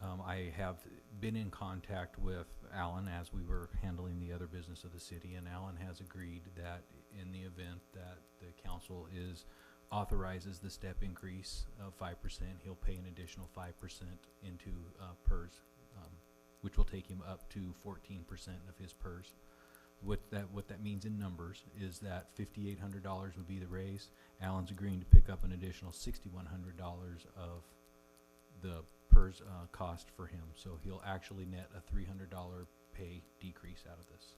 I have been in contact with Alan as we were handling the other business of the city, and Alan has agreed that in the event that the council authorizes the step increase of 5%, he'll pay an additional 5% into PERS, which will take him up to 14% of his PERS. What that means in numbers is that $5,800 would be the raise. Alan's agreeing to pick up an additional $6,100 of the PERS cost for him. So he'll actually net a $300 pay decrease out of this.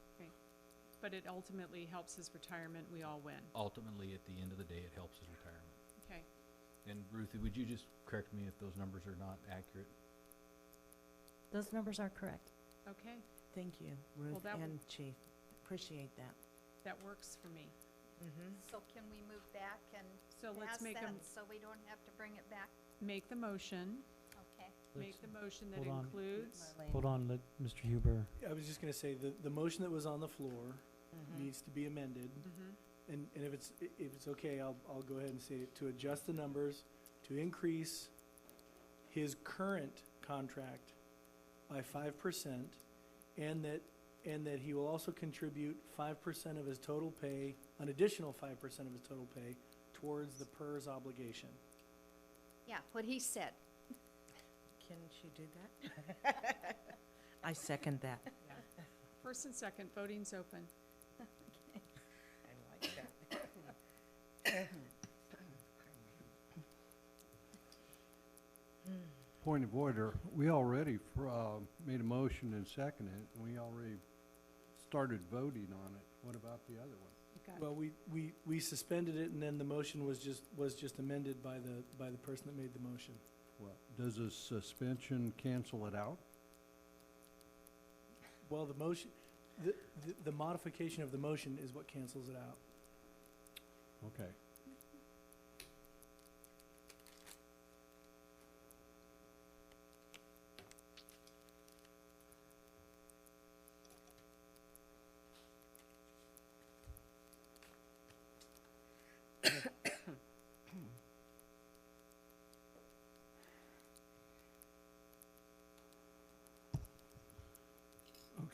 but it ultimately helps his retirement, we all win. Ultimately, at the end of the day, it helps his retirement. Okay, And Ruthie, would you just correct me if those numbers are not accurate? Those numbers are correct. okay, Thank you, Ruth that and chief. Appreciate that. that works for me. So can we move back and So let's pass make that, so we don't have to bring it back? make the motion, Okay. make the motion that hold on. includes, Hold on, let Mr. Huber. I was just gonna say, the motion that was on the floor needs to be amended. And if it's okay, I'll go ahead and say it, to adjust the numbers, to increase his current contract by 5%, and that he will also contribute 5% of his total pay, an additional 5% of his total pay, towards the PERS obligation. Yeah, what he said. Can she do that? I second that. first and second, voting's open. I like that. Point of order, we already made a motion and seconded it, and we already started voting on it. What about the other one? Well, we suspended it, and then the motion was just amended by the person that made the motion. Well, does a suspension cancel it out? Well, the motion, the modification of the motion is what cancels it out. Okay.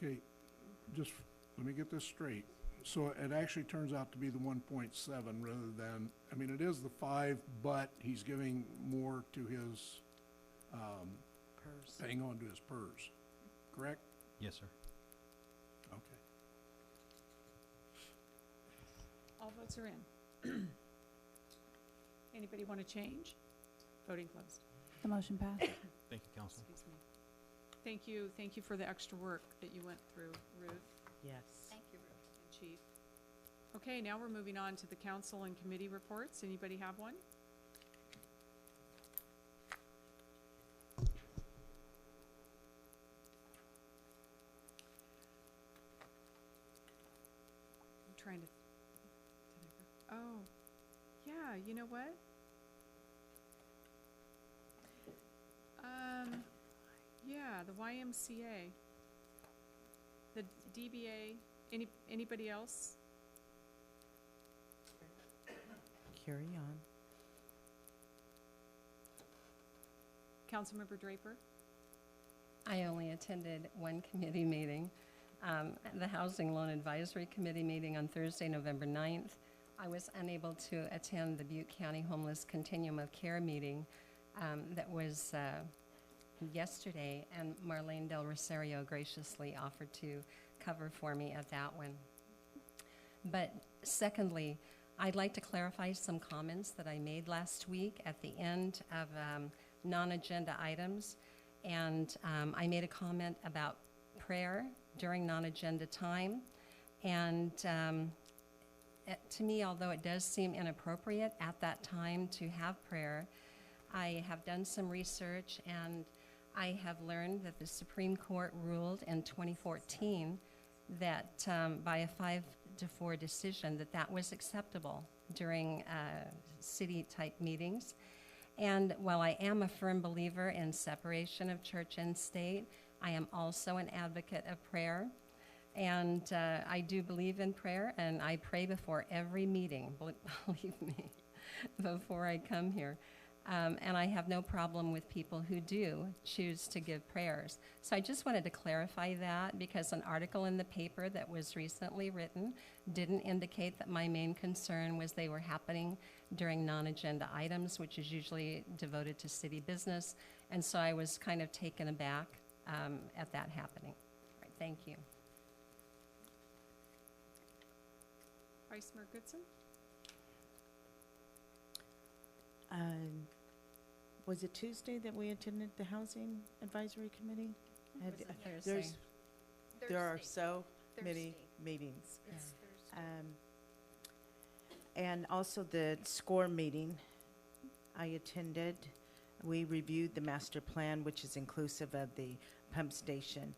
Okay, just let me get this straight. So it actually turns out to be the 1.7 rather than, I mean, it is the 5, but he's giving more to his, PERS. paying on to his PERS, correct? Yes, sir. Okay. All votes are in. Anybody want to change? Voting closed. The motion passed. Thank you, council. Excuse me. Thank you for the extra work that you went through, Ruth Yes. Thank you, Ruth. and Chief. Okay, now we're moving on to the council and committee reports. Anybody have one? trying to, oh, yeah, you know what? Yeah, the YMCA. The DBA, anybody else? Carry on. Councilmember Draper? I only attended one committee meeting, the Housing Loan Advisory Committee meeting on Thursday, November 9th. I was unable to attend the Butte County Homeless Continuum of Care meeting that was yesterday, and Marlene Del Rosario graciously offered to cover for me at that one. But secondly, I'd like to clarify some comments that I made last week at the end of non-agenda items. And I made a comment about prayer during non-agenda time. And to me, although it does seem inappropriate at that time to have prayer, I have done some research, and I have learned that the Supreme Court ruled in 2014 that by a 5-4 decision that was acceptable during city-type meetings. And while I am a firm believer in separation of church and state, I am also an advocate of prayer. And I do believe in prayer, and I pray before every meeting, believe me, before I come here. And I have no problem with people who do choose to give prayers. So I just wanted to clarify that, because an article in the paper that was recently written didn't indicate that my main concern was they were happening during non-agenda items, which is usually devoted to city business. And so I was kind of taken aback at that happening. All right, thank you. Vice Mayor Goodson? Was it Tuesday that we attended the Housing Advisory Committee? Was it There's, Thursday? there are Thursday. so many Thursday. meetings. It's Thursday. And also the SCORE meeting I attended. We reviewed the master plan, which is inclusive of the pump station.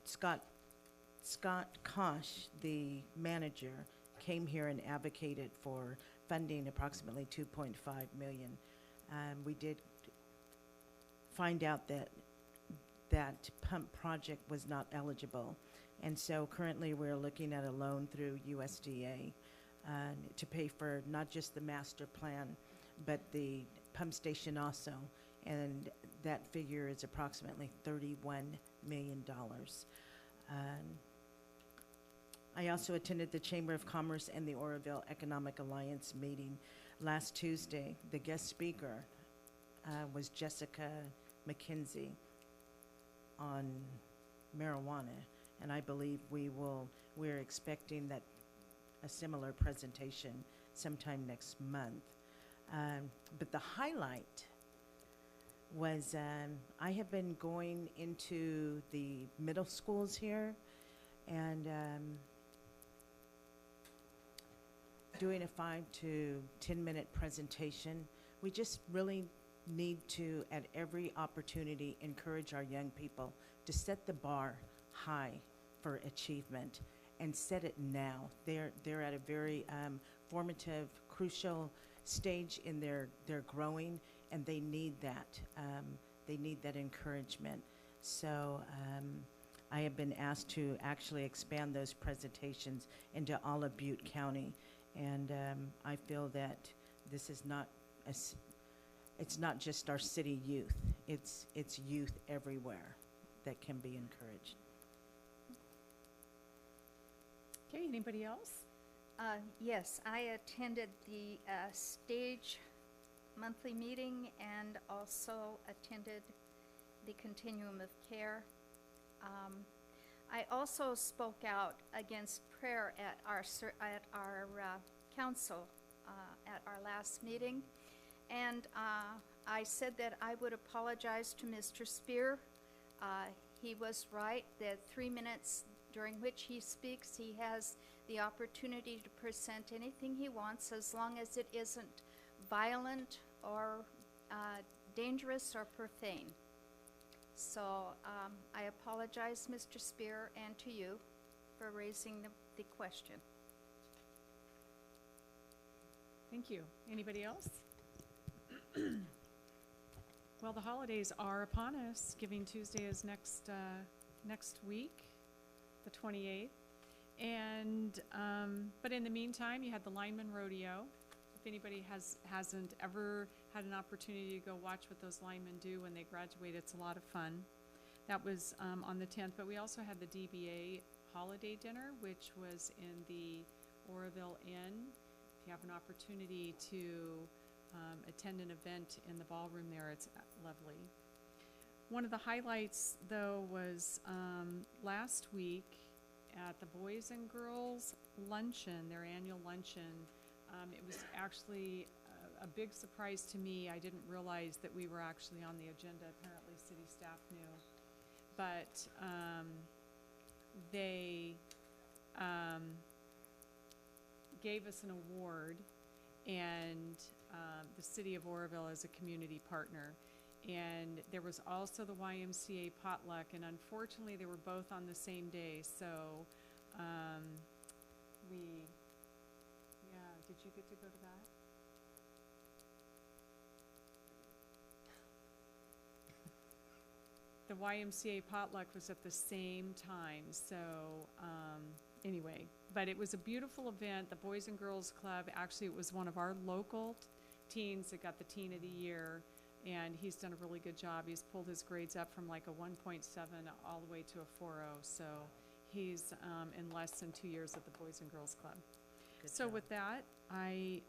Scott Kosh, the manager, came here and advocated for funding approximately $2.5 million. We did find out that that pump project was not eligible. And so currently we're looking at a loan through USDA to pay for not just the master plan, but the pump station also. And that figure is approximately $31 million. I also attended the Chamber of Commerce and the Oroville Economic Alliance meeting last Tuesday. The guest speaker was Jessica McKenzie on marijuana, and I believe we're expecting that a similar presentation sometime next month. But the highlight was I have been going into the middle schools here and doing a 5 to 10 minute presentation. We just really need to, at every opportunity, encourage our young people to set the bar high for achievement and set it now. They're at a very formative, crucial stage in their growing, and they need that. They need that encouragement. So I have been asked to actually expand those presentations into all of Butte County. And I feel that this is not it's not just our city youth. It's youth everywhere that can be encouraged. Okay, anybody else? Yes, I attended the stage monthly meeting and also attended the Continuum of Care. I also spoke out against prayer at our council at our last meeting, and I said that I would apologize to Mr. Spear. He was right that 3 minutes during which he speaks, he has the opportunity to present anything he wants, as long as it isn't violent or dangerous or profane. So I apologize, Mr. Spear, and to you for raising the the question. Thank you. Anybody else? Well, the holidays are upon us. Giving Tuesday is next week, the 28th. And, but in the meantime, you had the Lineman Rodeo. If anybody hasn't ever had an opportunity to go watch what those linemen do when they graduate, it's a lot of fun. That was on the 10th, but we also had the DBA holiday dinner, which was in the Oroville Inn. If you have an opportunity to attend an event in the ballroom there, it's lovely. One of the highlights, though, was last week at the Boys and Girls Luncheon, their annual luncheon. It was actually a big surprise to me. I didn't realize that we were actually on the agenda. Apparently, city staff knew. But they gave us an award, and the city of Oroville is a community partner. And there was also the YMCA potluck, and unfortunately they were both on the same day, so did you get to go to that? The YMCA potluck was at the same time, so anyway, but it was a beautiful event. The Boys and Girls Club, actually it was one of our local teens that got the Teen of the Year, and he's done a really good job. He's pulled his grades up from like a 1.7 all the way to a 4.0, so he's in less than 2 years at the Boys and Girls Club. Good So job. with that, I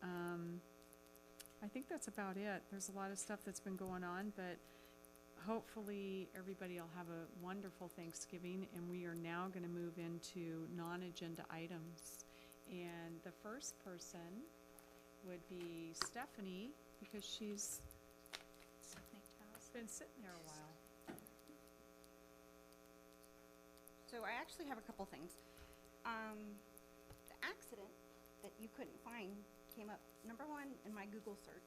think that's about it. There's a lot of stuff that's been going on, but hopefully everybody will have a wonderful Thanksgiving, and we are now going to move into non-agenda items. And the first person would be Stephanie, because she's been sitting there a while. So I actually have a couple things. The accident that you couldn't find came up number one in my Google search.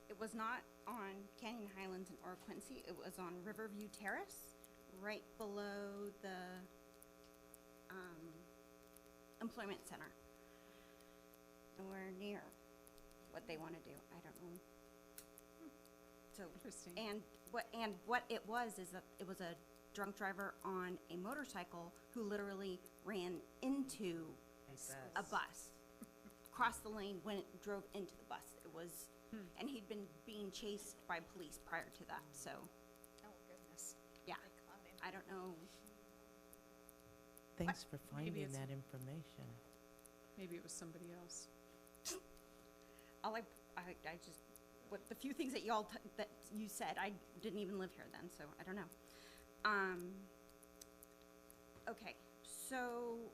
It was not on Canyon Highlands or Quincy. It was on Riverview Terrace, right below the employment center. Nowhere near what they want to do. I don't know. So Interesting. and what it was is that it was a drunk driver on a motorcycle who literally ran into a bus, crossed the lane when it drove into the bus. It was, and he'd been being chased by police prior to that. So, Oh, goodness. yeah, I caught him. I don't know. Thanks for Maybe finding it's- that information. Maybe it was somebody else. All I just, what the few things that that you said, I didn't even live here then, so I don't know. Okay, so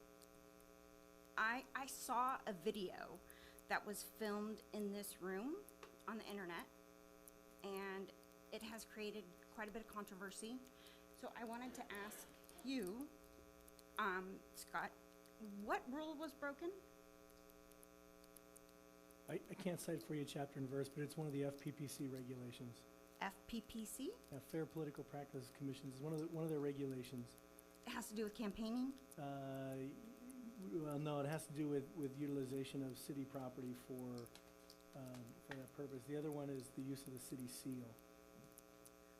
I saw a video that was filmed in this room on the internet, and it has created quite a bit of controversy. So I wanted to ask you, Scott, what rule was broken? I can't cite for you chapter and verse, but it's one of the FPPC regulations. FPPC? Fair Political Practice Commissions is one of their regulations. It has to do with campaigning? Well, no, it has to do with utilization of city property for that purpose. The other one is the use of the city seal.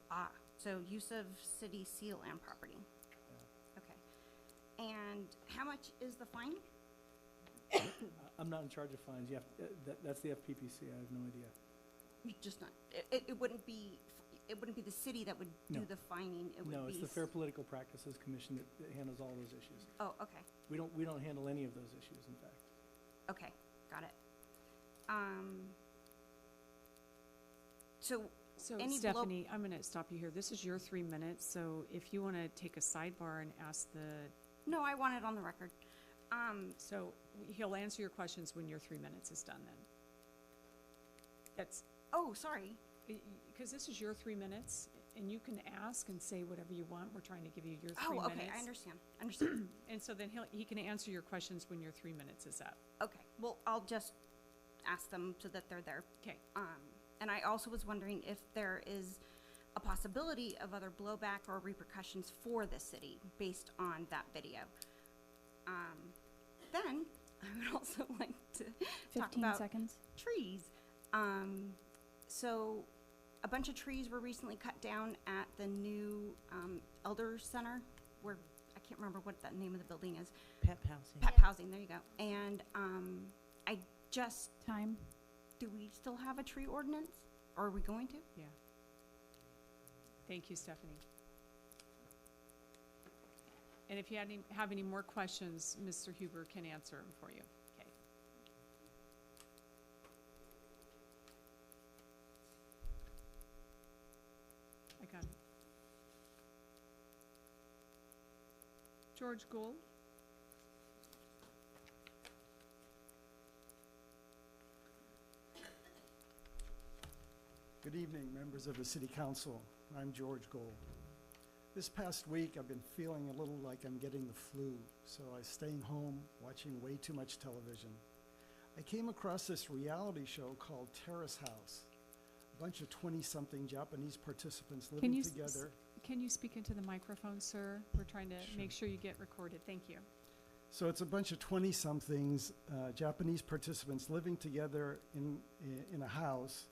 Ah, so use of city seal and property. Okay. And how much is the fine? I'm not in charge of fines. You have, that's the FPPC. I have no idea. Just not, it wouldn't be the city that would do No. the fining, it would be. No, it's the Fair Political Practices Commission that handles all those issues. Oh, okay, We don't handle any of those issues, in fact. okay, got it. So, So Any Stephanie, I'm going to stop you here. This is your 3 minutes, so if you want to take a sidebar and ask no, I want it on the record. so he'll answer your questions when your 3 minutes is done then. That's, Oh, sorry. because this is your 3 minutes, and you can ask and say whatever you want. We're trying to give you your 3 Oh, minutes. okay, I understand. And so then he can answer your questions when your 3 minutes is up. Okay, well, I'll just ask them so that they're there. Okay. And I also was wondering if there is a possibility of other blowback or repercussions for the city based on that video. then, I would also like to talk 15 about seconds. trees. So a bunch of trees were recently cut down at the new Elder Center, where, I can't remember what the name of the building is. Pep housing. Pep housing, there you go. And I just, Time. do we still have a tree ordinance? Or are we going to? Yeah. Thank you, Stephanie. And if you have any more questions, Mr. Huber can answer them for you. Okay. I got it. George Gould? Good evening, members of the City Council. I'm George Gold. This past week, I've been feeling a little like I'm getting the flu, so I was staying home, watching way too much television. I came across this reality show called Terrace House. A bunch of 20-something Japanese participants living together. Can you speak into the microphone, sir? We're trying to make sure you get recorded. Thank you. So it's a bunch of 20-somethings Japanese participants living together in a house.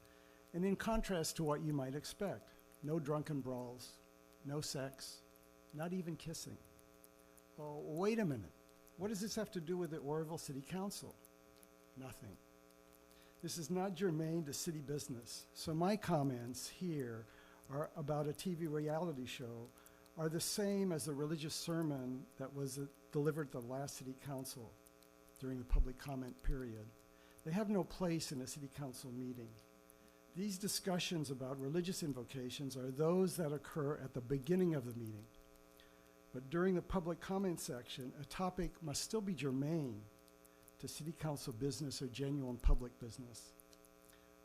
And in contrast to what you might expect, no drunken brawls, no sex, not even kissing. Oh, wait a minute. What does this have to do with the Oroville City Council? Nothing. This is not germane to city business. So my comments here are about a TV reality show are the same as the religious sermon that was delivered at the last City Council during the public comment period. They have no place in a City Council meeting. These discussions about religious invocations are those that occur at the beginning of the meeting. But during the public comment section, a topic must still be germane to City Council business or genuine public business.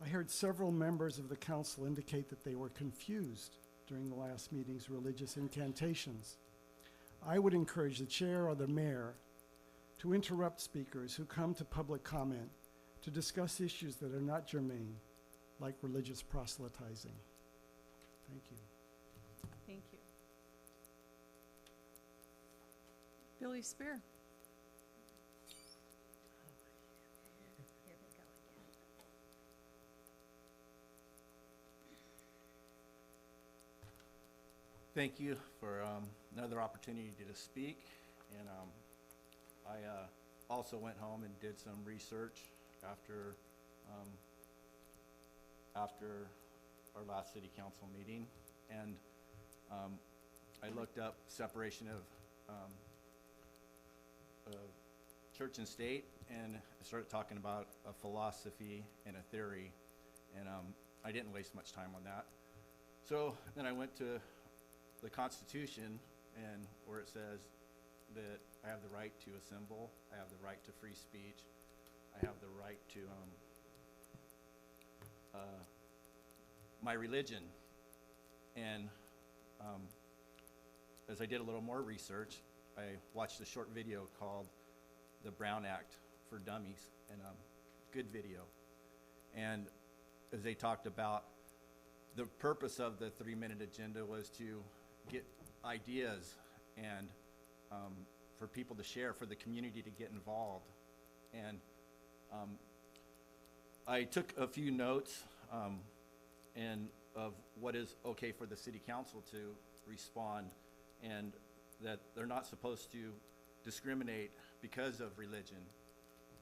I heard several members of the council indicate that they were confused during the last meeting's religious incantations. I would encourage the chair or the mayor to interrupt speakers who come to public comment to discuss issues that are not germane, like religious proselytizing. Thank you. Thank you. Billy Spear. Thank you for another opportunity to speak. And I also went home and did some research after our last city council meeting. And I looked up separation of church and state, and I started talking about a philosophy and a theory. And I didn't waste much time on that. So then I went to the Constitution, and where it says that I have the right to assemble, I have the right to free speech, I have the right to my religion. And as I did a little more research, I watched a short video called The Brown Act for Dummies, and good video. And as they talked about, the purpose of the 3-minute agenda was to get ideas and for people to share, for the community to get involved. And I took a few notes and of what is okay for the city council to respond, and that they're not supposed to discriminate because of religion.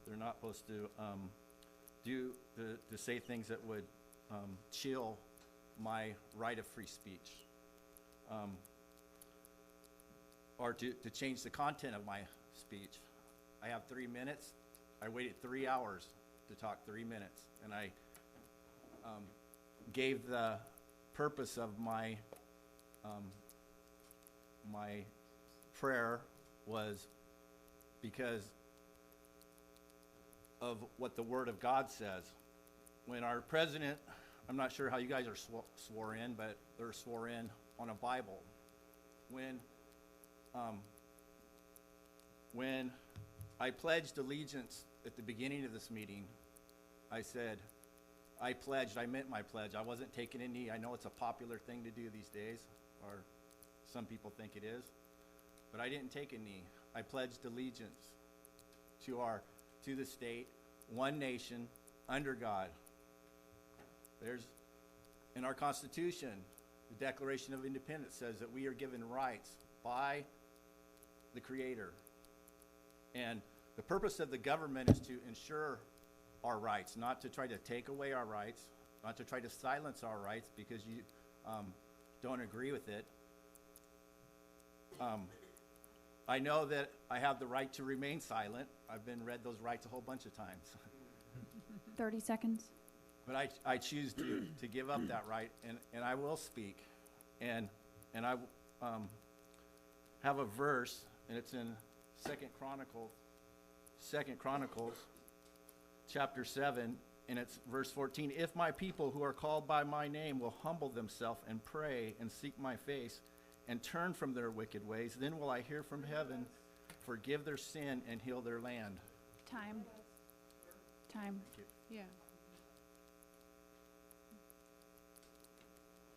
They're not supposed to say things that would chill my right of free speech, or to change the content of my speech. I have 3 minutes. I waited 3 hours to talk 3 minutes, and I gave the purpose of my my prayer was because of what the Word of God says. When our president, I'm not sure how you guys are swore in, but they're swore in on a Bible. When I pledged allegiance at the beginning of this meeting, I said, I meant my pledge. I wasn't taking a knee. I know it's a popular thing to do these days, or some people think it is, but I didn't take a knee. I pledged allegiance to the state, one nation, under God. There's, in our Constitution, the Declaration of Independence says that we are given rights by the Creator. And the purpose of the government is to ensure our rights, not to try to take away our rights, not to try to silence our rights because you don't agree with it. I know that I have the right to remain silent. I've been read those rights a whole bunch of times. 30 seconds. But I choose to give up that right, and I will speak. And I have a verse, and it's in Second Chronicles, chapter 7, and it's verse 14. If my people who are called by my name will humble themselves and pray and seek my face and turn from their wicked ways, then will I hear from heaven, forgive their sin, and heal their land. Time. Yeah.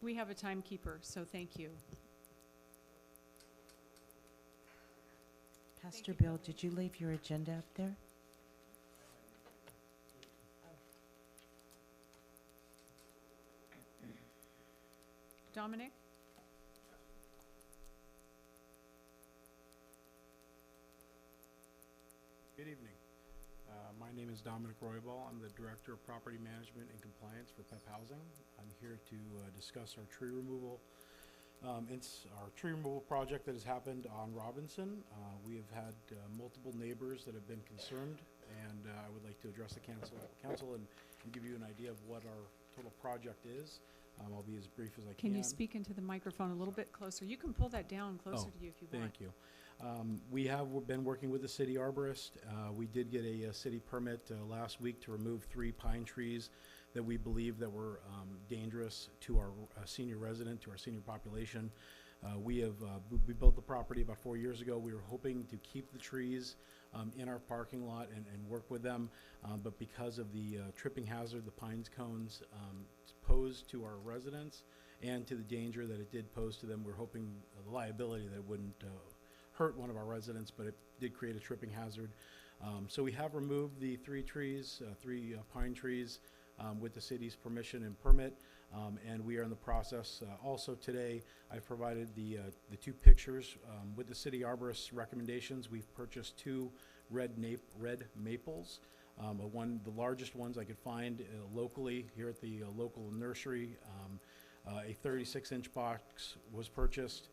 We have a timekeeper, so thank you. Pastor Bill, did you leave your agenda up there? Dominic? Good evening. My name is Dominic Roybal. I'm the Director of Property Management and Compliance for PEP Housing. I'm here to discuss our tree removal. It's our tree removal project that has happened on Robinson. We have had multiple neighbors that have been concerned, and I would like to address the council and give you an idea of what our total project is. I'll be as brief as I can. Can you speak into the microphone a little bit closer? You can pull that down closer to you if you want. Thank you. We have been working with the city arborist. We did get a city permit last week to remove 3 pine trees that we believe that were dangerous to our senior resident, to our senior population. We built the property about 4 years ago. We were hoping to keep the trees in our parking lot and work with them, but because of the tripping hazard, the pines cones posed to our residents and to the danger that it did pose to them, we're hoping the liability that it wouldn't hurt one of our residents, but it did create a tripping hazard. So we have removed the 3 trees, 3 pine trees, with the city's permission and permit, and we are in the process. Also today, I've provided the 2 pictures with the city arborist's recommendations. We've purchased 2 red maples. The largest ones I could find locally here at the local nursery. A 36-inch box was purchased.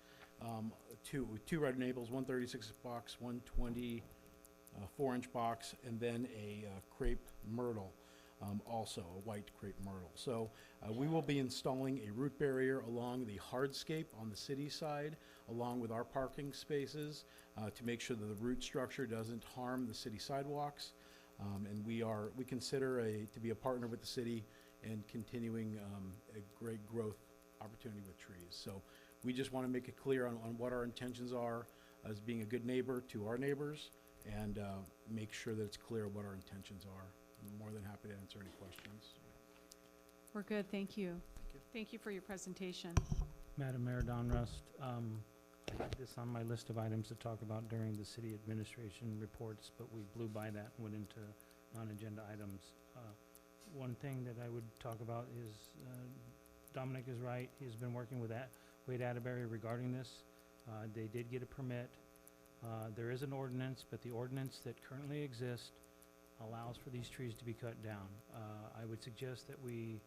2 red maples, 1 36 box, 1 24-inch box, and then a crepe myrtle. Also a white crepe myrtle. So we will be installing a root barrier along the hardscape on the city side, along with our parking spaces, to make sure that the root structure doesn't harm the city sidewalks. And we consider to be a partner with the city and continuing a great growth opportunity with trees. So we just want to make it clear on what our intentions are as being a good neighbor to our neighbors, and make sure that it's clear what our intentions are. I'm more than happy to answer any questions. We're good, thank you. Thank you for your presentation. Madam Mayor, Don Rust, I had this on my list of items to talk about during the city administration reports, but we blew by that and went into non-agenda items. One thing that I would talk about is, Dominic is right, he's been working with Wade Atterbury regarding this. They did get a permit. There is an ordinance, but the ordinance that currently exists allows for these trees to be cut down. I would suggest that we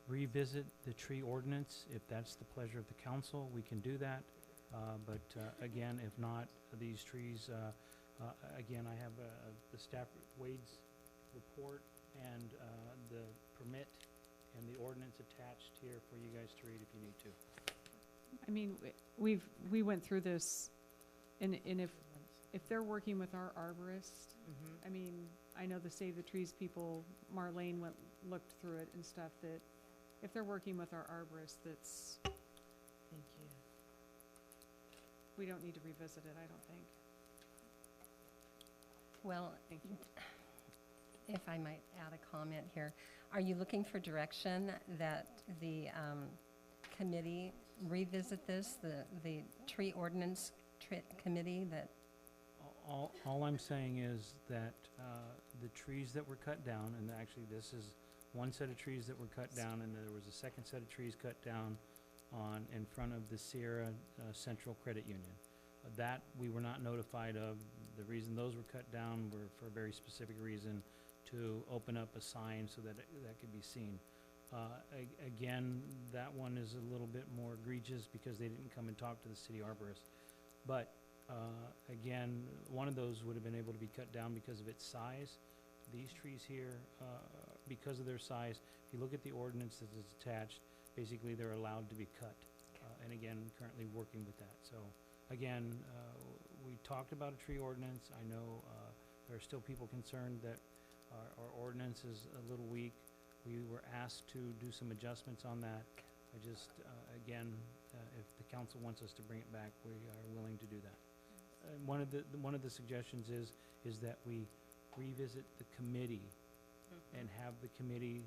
revisit the tree ordinance. If that's the pleasure of the council, we can do that. But again, if not, these trees, again, I have the staff, Wade's report and the permit and the ordinance attached here for you guys to read if you need to. I mean, we went through this, and if they're working with our arborist, I mean, I know the Save the Trees people, Marlene looked through it and stuff, that if they're working with our arborist, that's, Thank you. we don't need to revisit it, I don't think. Well, Thank you. if I might add a comment here, are you looking for direction that the committee revisit this, the tree ordinance committee that All I'm saying is that the trees that were cut down, and actually this is one set of trees that were cut down, and there was a second set of trees cut down in front of the Sierra Central Credit Union. That we were not notified of. The reason those were cut down were for a very specific reason, to open up a sign so that that could be seen. Again, that one is a little bit more egregious because they didn't come and talk to the city arborist. But again, one of those would have been able to be cut down because of its size. These trees here, because of their size, if you look at the ordinance that is attached, basically they're allowed to be cut. And again, currently working with that. So again, we talked about a tree ordinance. I know there are still people concerned that our ordinance is a little weak. We were asked to do some adjustments on that. I just, again, if the council wants us to bring it back, we are willing to do that. One of the suggestions is that we revisit the committee and have the committee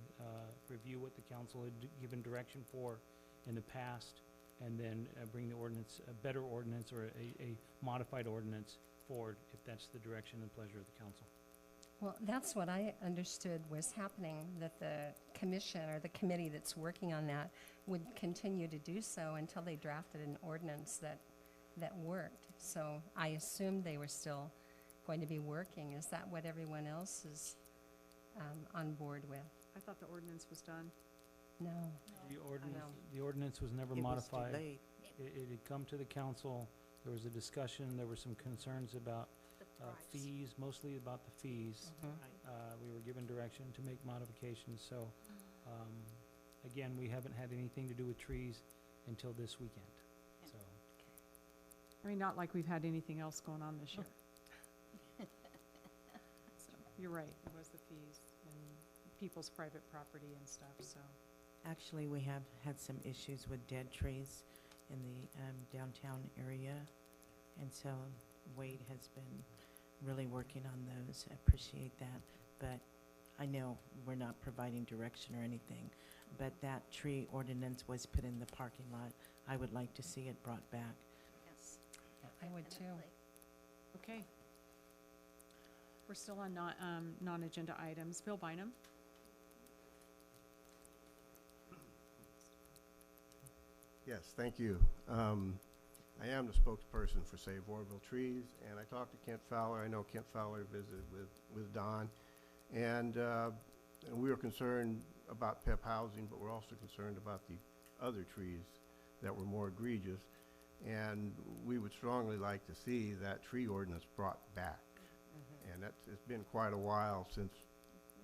review what the council had given direction for in the past, and then bring the ordinance, a better ordinance or a modified ordinance forward, if that's the direction and pleasure of the council. Well, that's what I understood was happening, that the commission or the committee that's working on that would continue to do so until they drafted an ordinance that worked. So I assumed they were still going to be working. Is that what everyone else is on board with? I thought the ordinance was done. No. The ordinance was never It was too modified. late. It had come to the council. There was a discussion. There were some concerns about fees, mostly about the fees. We were given direction to make modifications. So, again, we haven't had anything to do with trees until this weekend. So, I mean, not like we've had anything else going on this year. So, you're right, it was the fees and people's private property and stuff, so. Actually, we have had some issues with dead trees in the downtown area, and so Wade has been really working on those. I appreciate that, but I know we're not providing direction or anything, but that tree ordinance was put in the parking lot. I would like to see it brought back. Yes. I would too. Okay. We're still on non-agenda items. Bill Bynum? Yes, thank you. I am the spokesperson for Save Oroville Trees, and I talked to Kent Fowler. I know Kent Fowler visited with Don, and we were concerned about PEP housing, but we're also concerned about the other trees that were more egregious, and we would strongly like to see that tree ordinance brought back. And it's been quite a while since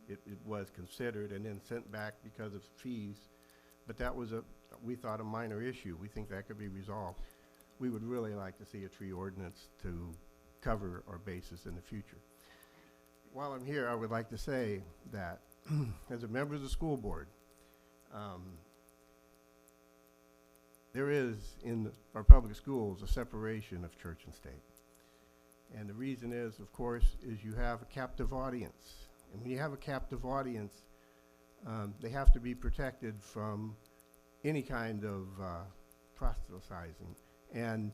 it was considered and then sent back because of fees, but that was we thought, a minor issue. We think that could be resolved. We would really like to see a tree ordinance to cover our bases in the future. While I'm here, I would like to say that as a member of the school board, there is in our public schools a separation of church and state. And the reason is, of course, is you have a captive audience. And when you have a captive audience, they have to be protected from any kind of proselytizing. And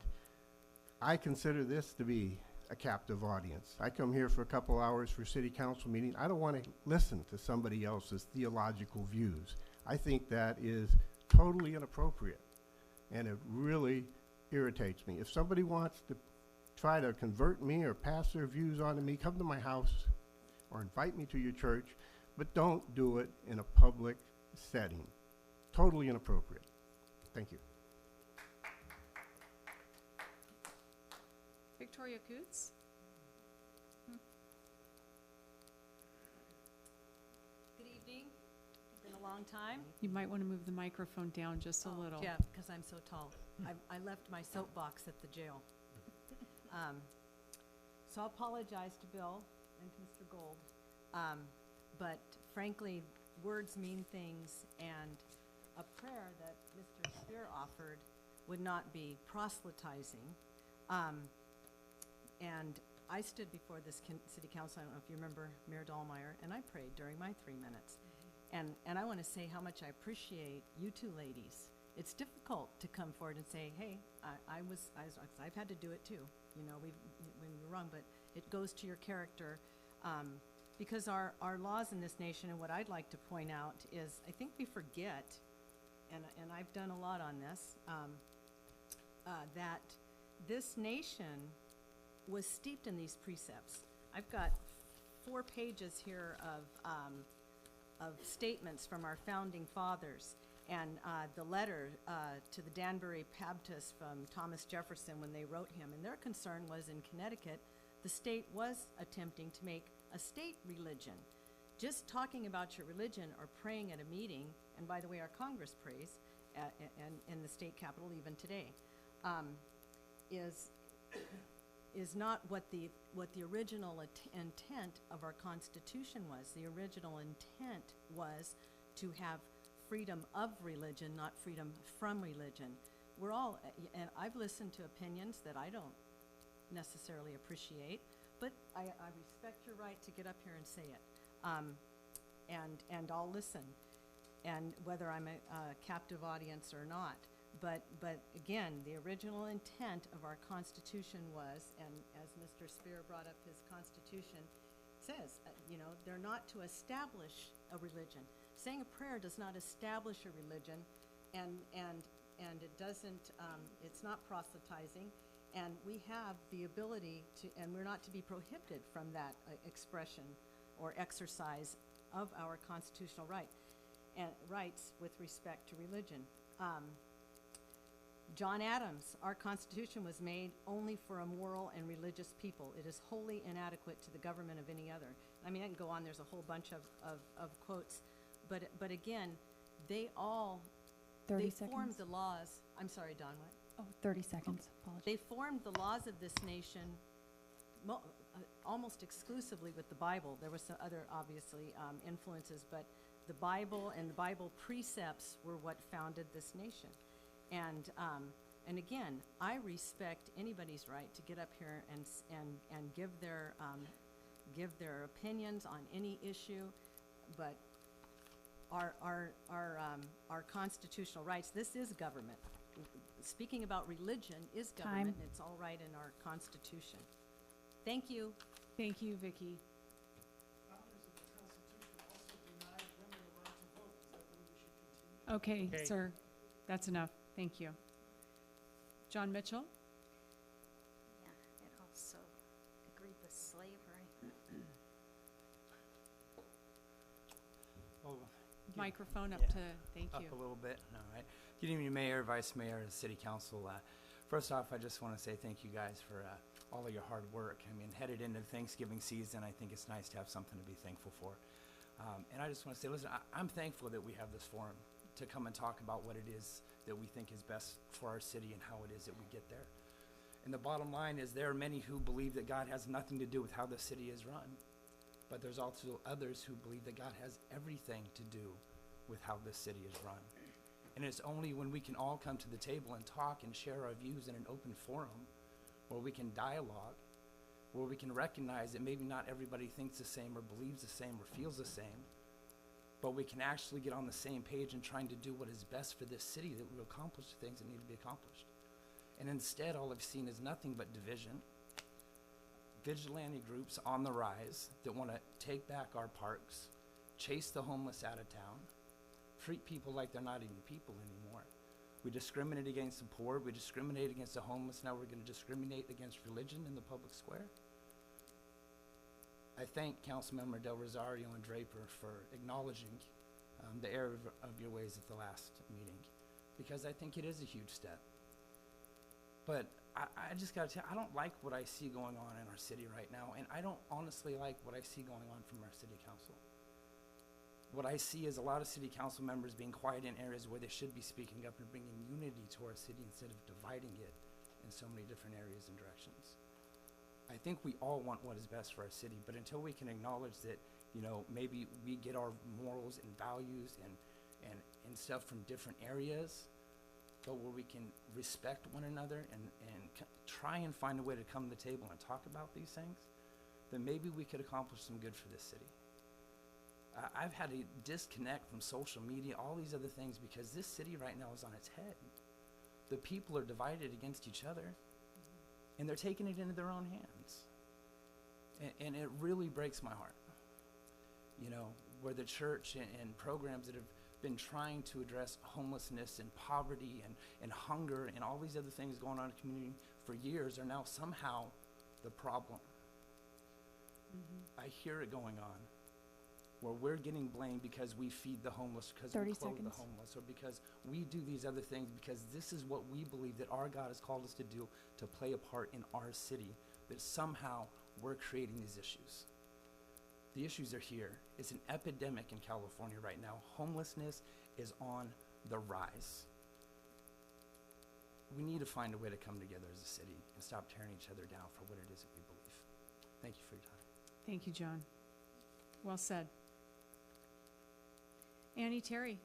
I consider this to be a captive audience. I come here for a couple hours for city council meeting. I don't want to listen to somebody else's theological views. I think that is totally inappropriate, and it really irritates me. If somebody wants to try to convert me or pass their views on to me, come to my house or invite me to your church, but don't do it in a public setting. Totally inappropriate. Thank you. Victoria Coots? Good evening. Been a long time. You might want to move the microphone down just a little. Yeah, because I'm so tall. I left my soapbox at the jail. So I apologize to Bill and to Mr. Gold. But frankly, words mean things, and a prayer that Mr. Spear offered would not be proselytizing. And I stood before this city council, I don't know if you remember Mayor Dahlmeyer, and I prayed during my 3 minutes. And I want to say how much I appreciate you two ladies. It's difficult to come forward and say, hey, I've had to do it too. You know, when we're wrong, but it goes to your character. Because our laws in this nation, and what I'd like to point out is, I think we forget, and I've done a lot on this, that this nation was steeped in these precepts. I've got 4 pages here of statements from our founding fathers, and the letter to the Danbury Baptists from Thomas Jefferson when they wrote him, and their concern was in Connecticut, the state was attempting to make a state religion. Just talking about your religion or praying at a meeting, and by the way, our Congress prays and in the state capitol even today, is not what the original intent of our Constitution was. The original intent was to have freedom of religion, not freedom from religion. We're all, and I've listened to opinions that I don't necessarily appreciate, but I respect your right to get up here and say it. And I'll listen, and whether I'm a captive audience or not. But again, the original intent of our Constitution was, and as Mr. Spear brought up his Constitution, says, they're not to establish a religion. Saying a prayer does not establish a religion, and it doesn't, it's not proselytizing, and we have the ability to, and we're not to be prohibited from that expression or exercise of our constitutional rights with respect to religion. John Adams, our Constitution was made only for a moral and religious people. It is wholly inadequate to the government of any other. I mean, I can go on, there's a whole bunch of quotes, but again, they all, 30 they seconds. formed the laws. I'm sorry, Don, what? Oh, 30 seconds, apologies. They formed the laws of this nation almost exclusively with the Bible. There were some other, obviously, influences, but the Bible and the Bible precepts were what founded this nation. And again, I respect anybody's right to get up here and give their opinions on any issue, but our constitutional rights, this is government. Speaking about religion is government, and it's all right in our Constitution. Thank you. Thank you, Vicki. Okay, sir, that's enough. Thank you. John Mitchell? Yeah, it also agreed with slavery. Microphone up Yeah, to, thank you. Up a little bit, all right. Good evening, Mayor, Vice Mayor, and City Council. First off, I just want to say thank you guys for all of your hard work. I mean, headed into Thanksgiving season, I think it's nice to have something to be thankful for. And I just want to say, listen, I'm thankful that we have this forum to come and talk about what it is that we think is best for our city and how it is that we get there. And the bottom line is there are many who believe that God has nothing to do with how the city is run. But there's also others who believe that God has everything to do with how this city is run. And it's only when we can all come to the table and talk and share our views in an open forum where we can dialogue, where we can recognize that maybe not everybody thinks the same or believes the same or feels the same, but we can actually get on the same page and trying to do what is best for this city, that we will accomplish the things that need to be accomplished. And instead, all I've seen is nothing but division. Vigilante groups on the rise that want to take back our parks, chase the homeless out of town, treat people like they're not even people anymore. We discriminate against the poor, we discriminate against the homeless, now we're going to discriminate against religion in the public square. I thank Councilmember Del Rosario and Draper for acknowledging the error of your ways at the last meeting, because I think it is a huge step. But I just got to tell you, I don't like what I see going on in our city right now, and I don't honestly like what I see going on from our city council. What I see is a lot of city council members being quiet in areas where they should be speaking up and bringing unity to our city instead of dividing it in so many different areas and directions. I think we all want what is best for our city, but until we can acknowledge that, you know, maybe we get our morals and values and stuff from different areas, but where we can respect one another and try and find a way to come to the table and talk about these things, then maybe we could accomplish some good for this city. I've had a disconnect from social media, all these other things, because this city right now is on its head. The people are divided against each other, and they're taking it into their own hands. And it really breaks my heart, you know, where the church and programs that have been trying to address homelessness and poverty and hunger and all these other things going on in the community for years are now somehow the problem. I hear it going on, where we're getting blamed because we feed the homeless, because we 30 clothe the seconds. homeless, or because we do these other things, because this is what we believe that our God has called us to do, to play a part in our city, that somehow we're creating these issues. The issues are here. It's an epidemic in California right now. Homelessness is on the rise. We need to find a way to come together as a city and stop tearing each other down for what it is that we believe. Thank you for your time. Thank you, John. Well said. Annie Terry.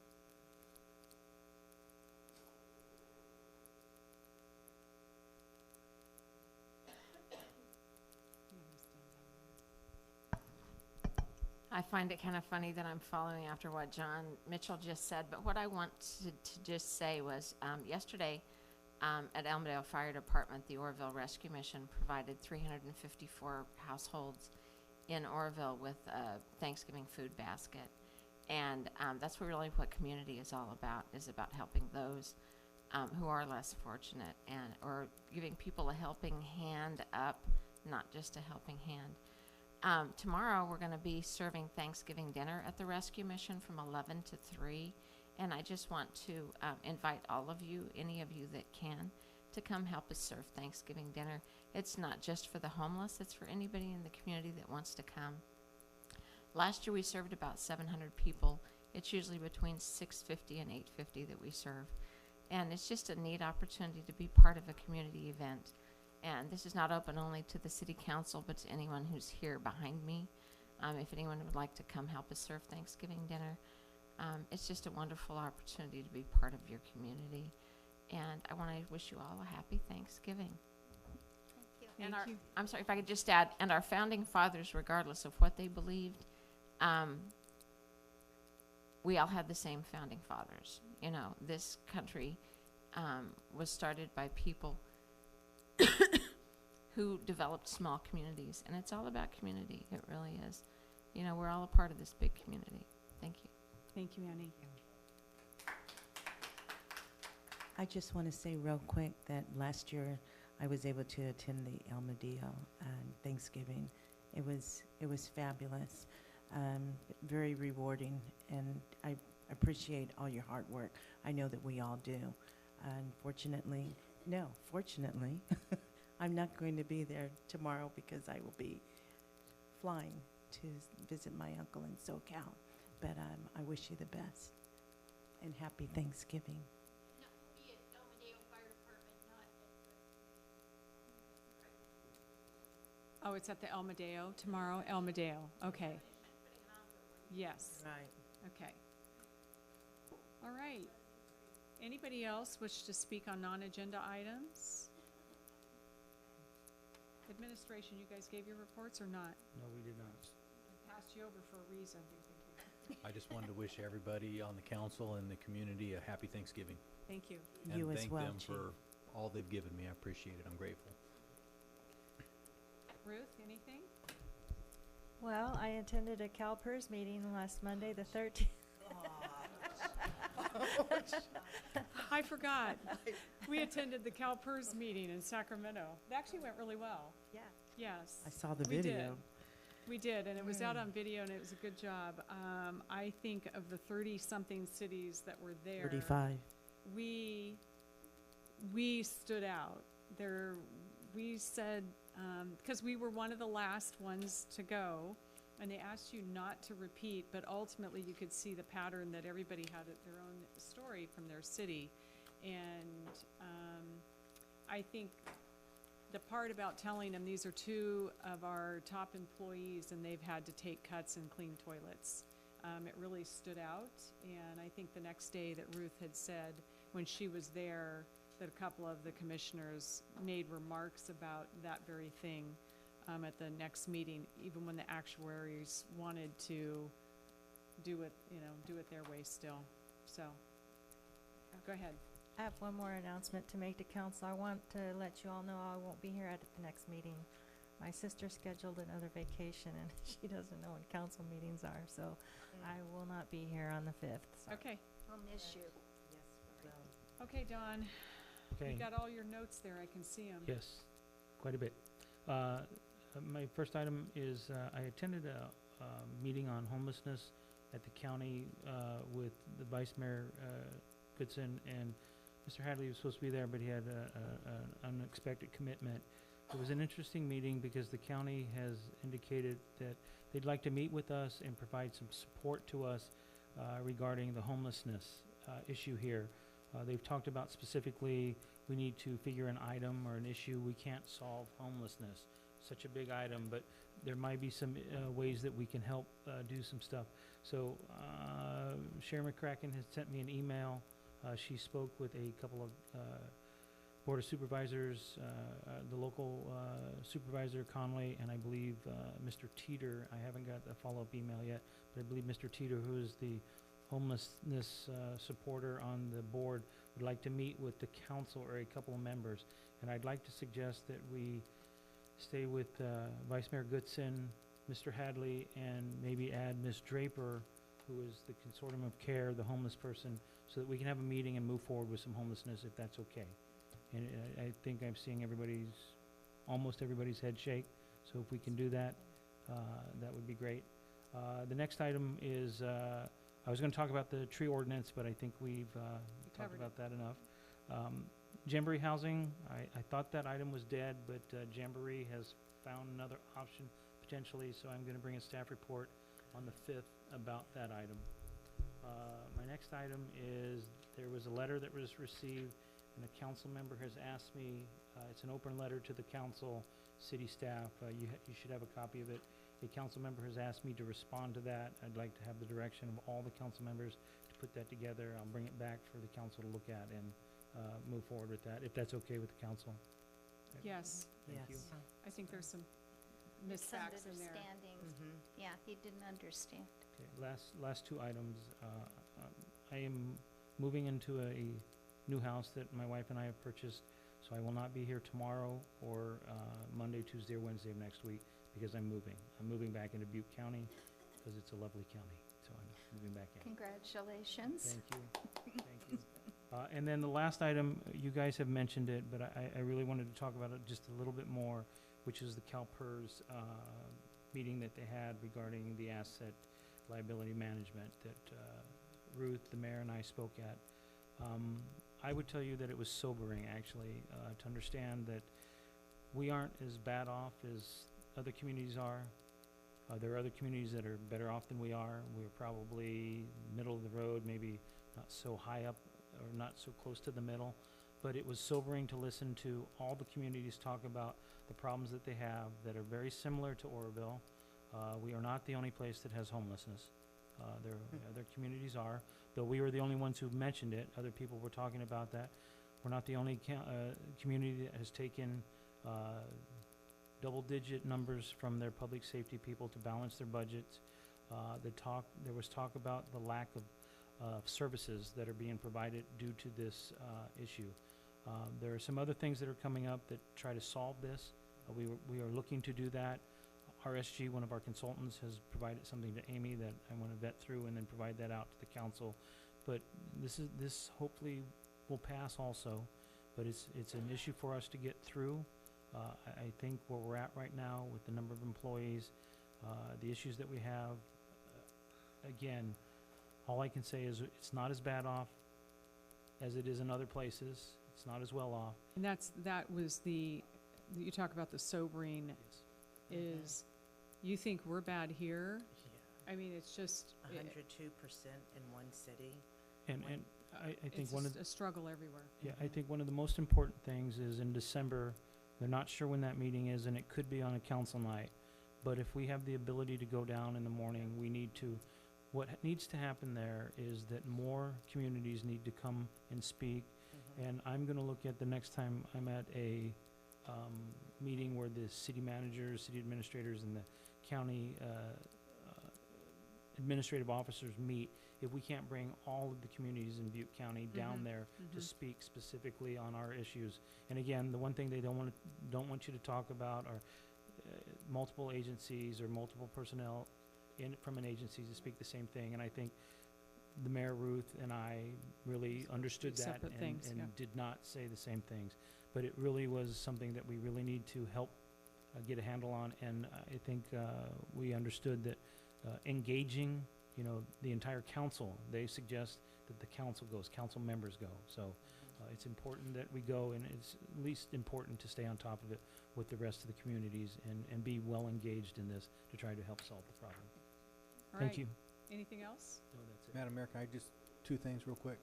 I find it kind of funny that I'm following after what John Mitchell just said, but what I wanted to just say was yesterday at Elmdale Fire Department, the Oroville Rescue Mission provided 354 households in Oroville with a Thanksgiving food basket. And that's really what community is all about, is about helping those who are less fortunate, and or giving people a helping hand up, not just a helping hand. Tomorrow we're going to be serving Thanksgiving dinner at the Rescue Mission from 11 to 3. And I just want to invite all of you, any of you that can, to come help us serve Thanksgiving dinner. It's not just for the homeless, it's for anybody in the community that wants to come. Last year we served about 700 people. It's usually between 650 and 850 that we serve. And it's just a neat opportunity to be part of a community event. And this is not open only to the city council, but to anyone who's here behind me. If anyone would like to come help us serve Thanksgiving dinner, it's just a wonderful opportunity to be part of your community. And I want to wish you all a happy Thanksgiving. Thank you. I'm sorry, if I could just add, and our founding fathers, regardless of what they believed, we all had the same founding fathers. You know, this country was started by people who developed small communities, and it's all about community. It really is. You know, we're all a part of this big community. Thank you. Thank you, Annie. I just want to say real quick that last year I was able to attend the Almadillo Thanksgiving. It was fabulous, very rewarding, and I appreciate all your hard work. I know that we all do. Fortunately, I'm not going to be there tomorrow because I will be flying to visit my uncle in SoCal. But I wish you the best and happy Thanksgiving. Oh, it's at the El Medeo tomorrow? El Medeo, okay. Yes. Right. Okay. All right. Anybody else wish to speak on non-agenda items? Administration, you guys gave your reports or not? No, we did not. I passed you over for a reason. I just wanted to wish everybody on the council and the community a happy Thanksgiving. Thank you. You And as thank well, them Chief. for all they've given me. I appreciate it. I'm grateful. Ruth, anything? Well, I attended a CalPERS meeting last Monday, the 13th. I forgot. We attended the CalPERS meeting in Sacramento. It actually went really well. Yeah. Yes. I saw the we video. Did. We did, and it was out on video, and it was a good job. I think of the 30-something cities that were there, 35. we stood out. There, we said, because we were one of the last ones to go, and they asked you not to repeat, but ultimately you could see the pattern that everybody had their own story from their city. And I think the part about telling them these are two of our top employees and they've had to take cuts and clean toilets, it really stood out. And I think the next day that Ruth had said when she was there that a couple of the commissioners made remarks about that very thing at the next meeting, even when the actuaries wanted to do it their way still. So, go ahead. I have one more announcement to make to council. I want to let you all know I won't be here at the next meeting. My sister scheduled another vacation, and she doesn't know when council meetings are, so I will not be here on the 5th. Sorry. Okay, I'll miss you. okay, Dawn. Okay. You got all your notes there, I can see them. Yes, quite a bit. My first item is I attended a meeting on homelessness at the county with the Vice Mayor Goodson, and Mr. Hadley was supposed to be there, but he had an unexpected commitment. It was an interesting meeting because the county has indicated that they'd like to meet with us and provide some support to us regarding the homelessness issue here. They've talked about specifically we need to figure an item or an issue. We can't solve homelessness, such a big item, but there might be some ways that we can help do some stuff. So Sharon McCracken has sent me an email. She spoke with a couple of Board of Supervisors, the local Supervisor Conley, and I believe Mr. Teeter. I haven't got a follow-up email yet, but I believe Mr. Teeter, who is the homelessness supporter on the board, would like to meet with the council or a couple of members. And I'd like to suggest that we stay with Vice Mayor Goodson, Mr. Hadley, and maybe add Ms. Draper, who is the Consortium of Care, the homeless person, so that we can have a meeting and move forward with some homelessness, if that's okay. And I think I'm seeing almost everybody's head shake, so if we can do that, that would be great. The next item is, I was gonna talk about the tree ordinance, but I think we've talked about that enough. Jamboree housing, I thought that item was dead, but Jamboree has found another option potentially, so I'm gonna bring a staff report on the 5th about that item. My next item is, there was a letter that was received, and a council member has asked me, it's an open letter to the council, city staff, you should have a copy of it. A council member has asked me to respond to that. I'd like to have the direction of all the council members to put that together. I'll bring it back for the council to look at and move forward with that, if that's okay with the council. Yes. Thank you. I think there's some misfacts in there. Misunderstandings. Yeah, he didn't understand. Okay, last two items. I am moving into a new house that my wife and I have purchased, so I will not be here tomorrow or Monday, Tuesday, or Wednesday of next week because I'm moving. I'm moving back into Butte County because it's a lovely county, so I'm moving back in. Congratulations. Thank you. Thank you. And then the last item, you guys have mentioned it, but I really wanted to talk about it just a little bit more, which is the CalPERS meeting that they had regarding the asset liability management that Ruth, the mayor, and I spoke at. I would tell you that it was sobering, actually, to understand that we aren't as bad off as other communities are. There are other communities that are better off than we are. We're probably middle of the road, maybe not so high up or not so close to the middle. But it was sobering to listen to all the communities talk about the problems that they have that are very similar to Oroville. We are not the only place that has homelessness. Other communities are, though we were the only ones who mentioned it. Other people were talking about that. We're not the only community that has taken double-digit numbers from their public safety people to balance their budgets. There was talk about the lack of services that are being provided due to this issue. There are some other things that are coming up that try to solve this. We are looking to do that. RSG, one of our consultants, has provided something to Amy that I want to vet through and then provide that out to the council. But this hopefully will pass also, but it's an issue for us to get through. I think where we're at right now with the number of employees, the issues that we have, again, all I can say is it's not as bad off as it is in other places. It's not as well off. And that was you talk about the sobering, is you think we're bad here? Yeah. I mean, it's just 102% in one city. And I think it's a struggle everywhere. Yeah, I think one of the most important things is in December, they're not sure when that meeting is, and it could be on a council night. But if we have the ability to go down in the morning, we need to. What needs to happen there is that more communities need to come and speak. And I'm going to look at the next time I'm at a meeting where the city managers, city administrators, and the county administrative officers meet, if we can't bring all of the communities in Butte County down there to speak specifically on our issues. And again, the one thing they don't want you to talk about are multiple agencies or multiple personnel from an agency to speak the same thing. And I think the Mayor Ruth and I really understood that separate things, and yeah. did not say the same things. But it really was something that we really need to help get a handle on. And I think we understood that engaging, the entire council, they suggest that the council goes, council members go. So it's important that we go, and it's at least important to stay on top of it with the rest of the communities and be well engaged in this to try to help solve the problem. All Thank right. you. Anything else? No, that's it. Madam Mayor, can I just, two things real quick?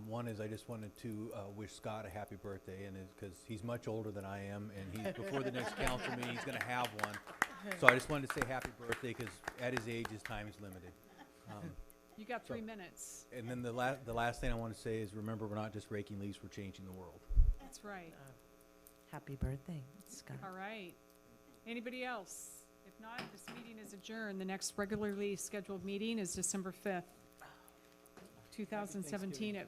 One is I just wanted to wish Scott a happy birthday, and because he's much older than I am, and he's before the next council meeting, he's going to have one. So I just wanted to say happy birthday, because at his age, his time is limited. You got 3 minutes. And then the last thing I want to say is, remember, we're not just raking leaves; we're changing the world. That's right. Happy birthday, Scott. All right. Anybody else? If not, this meeting is adjourned. The next regularly scheduled meeting is December 5th, 2017 at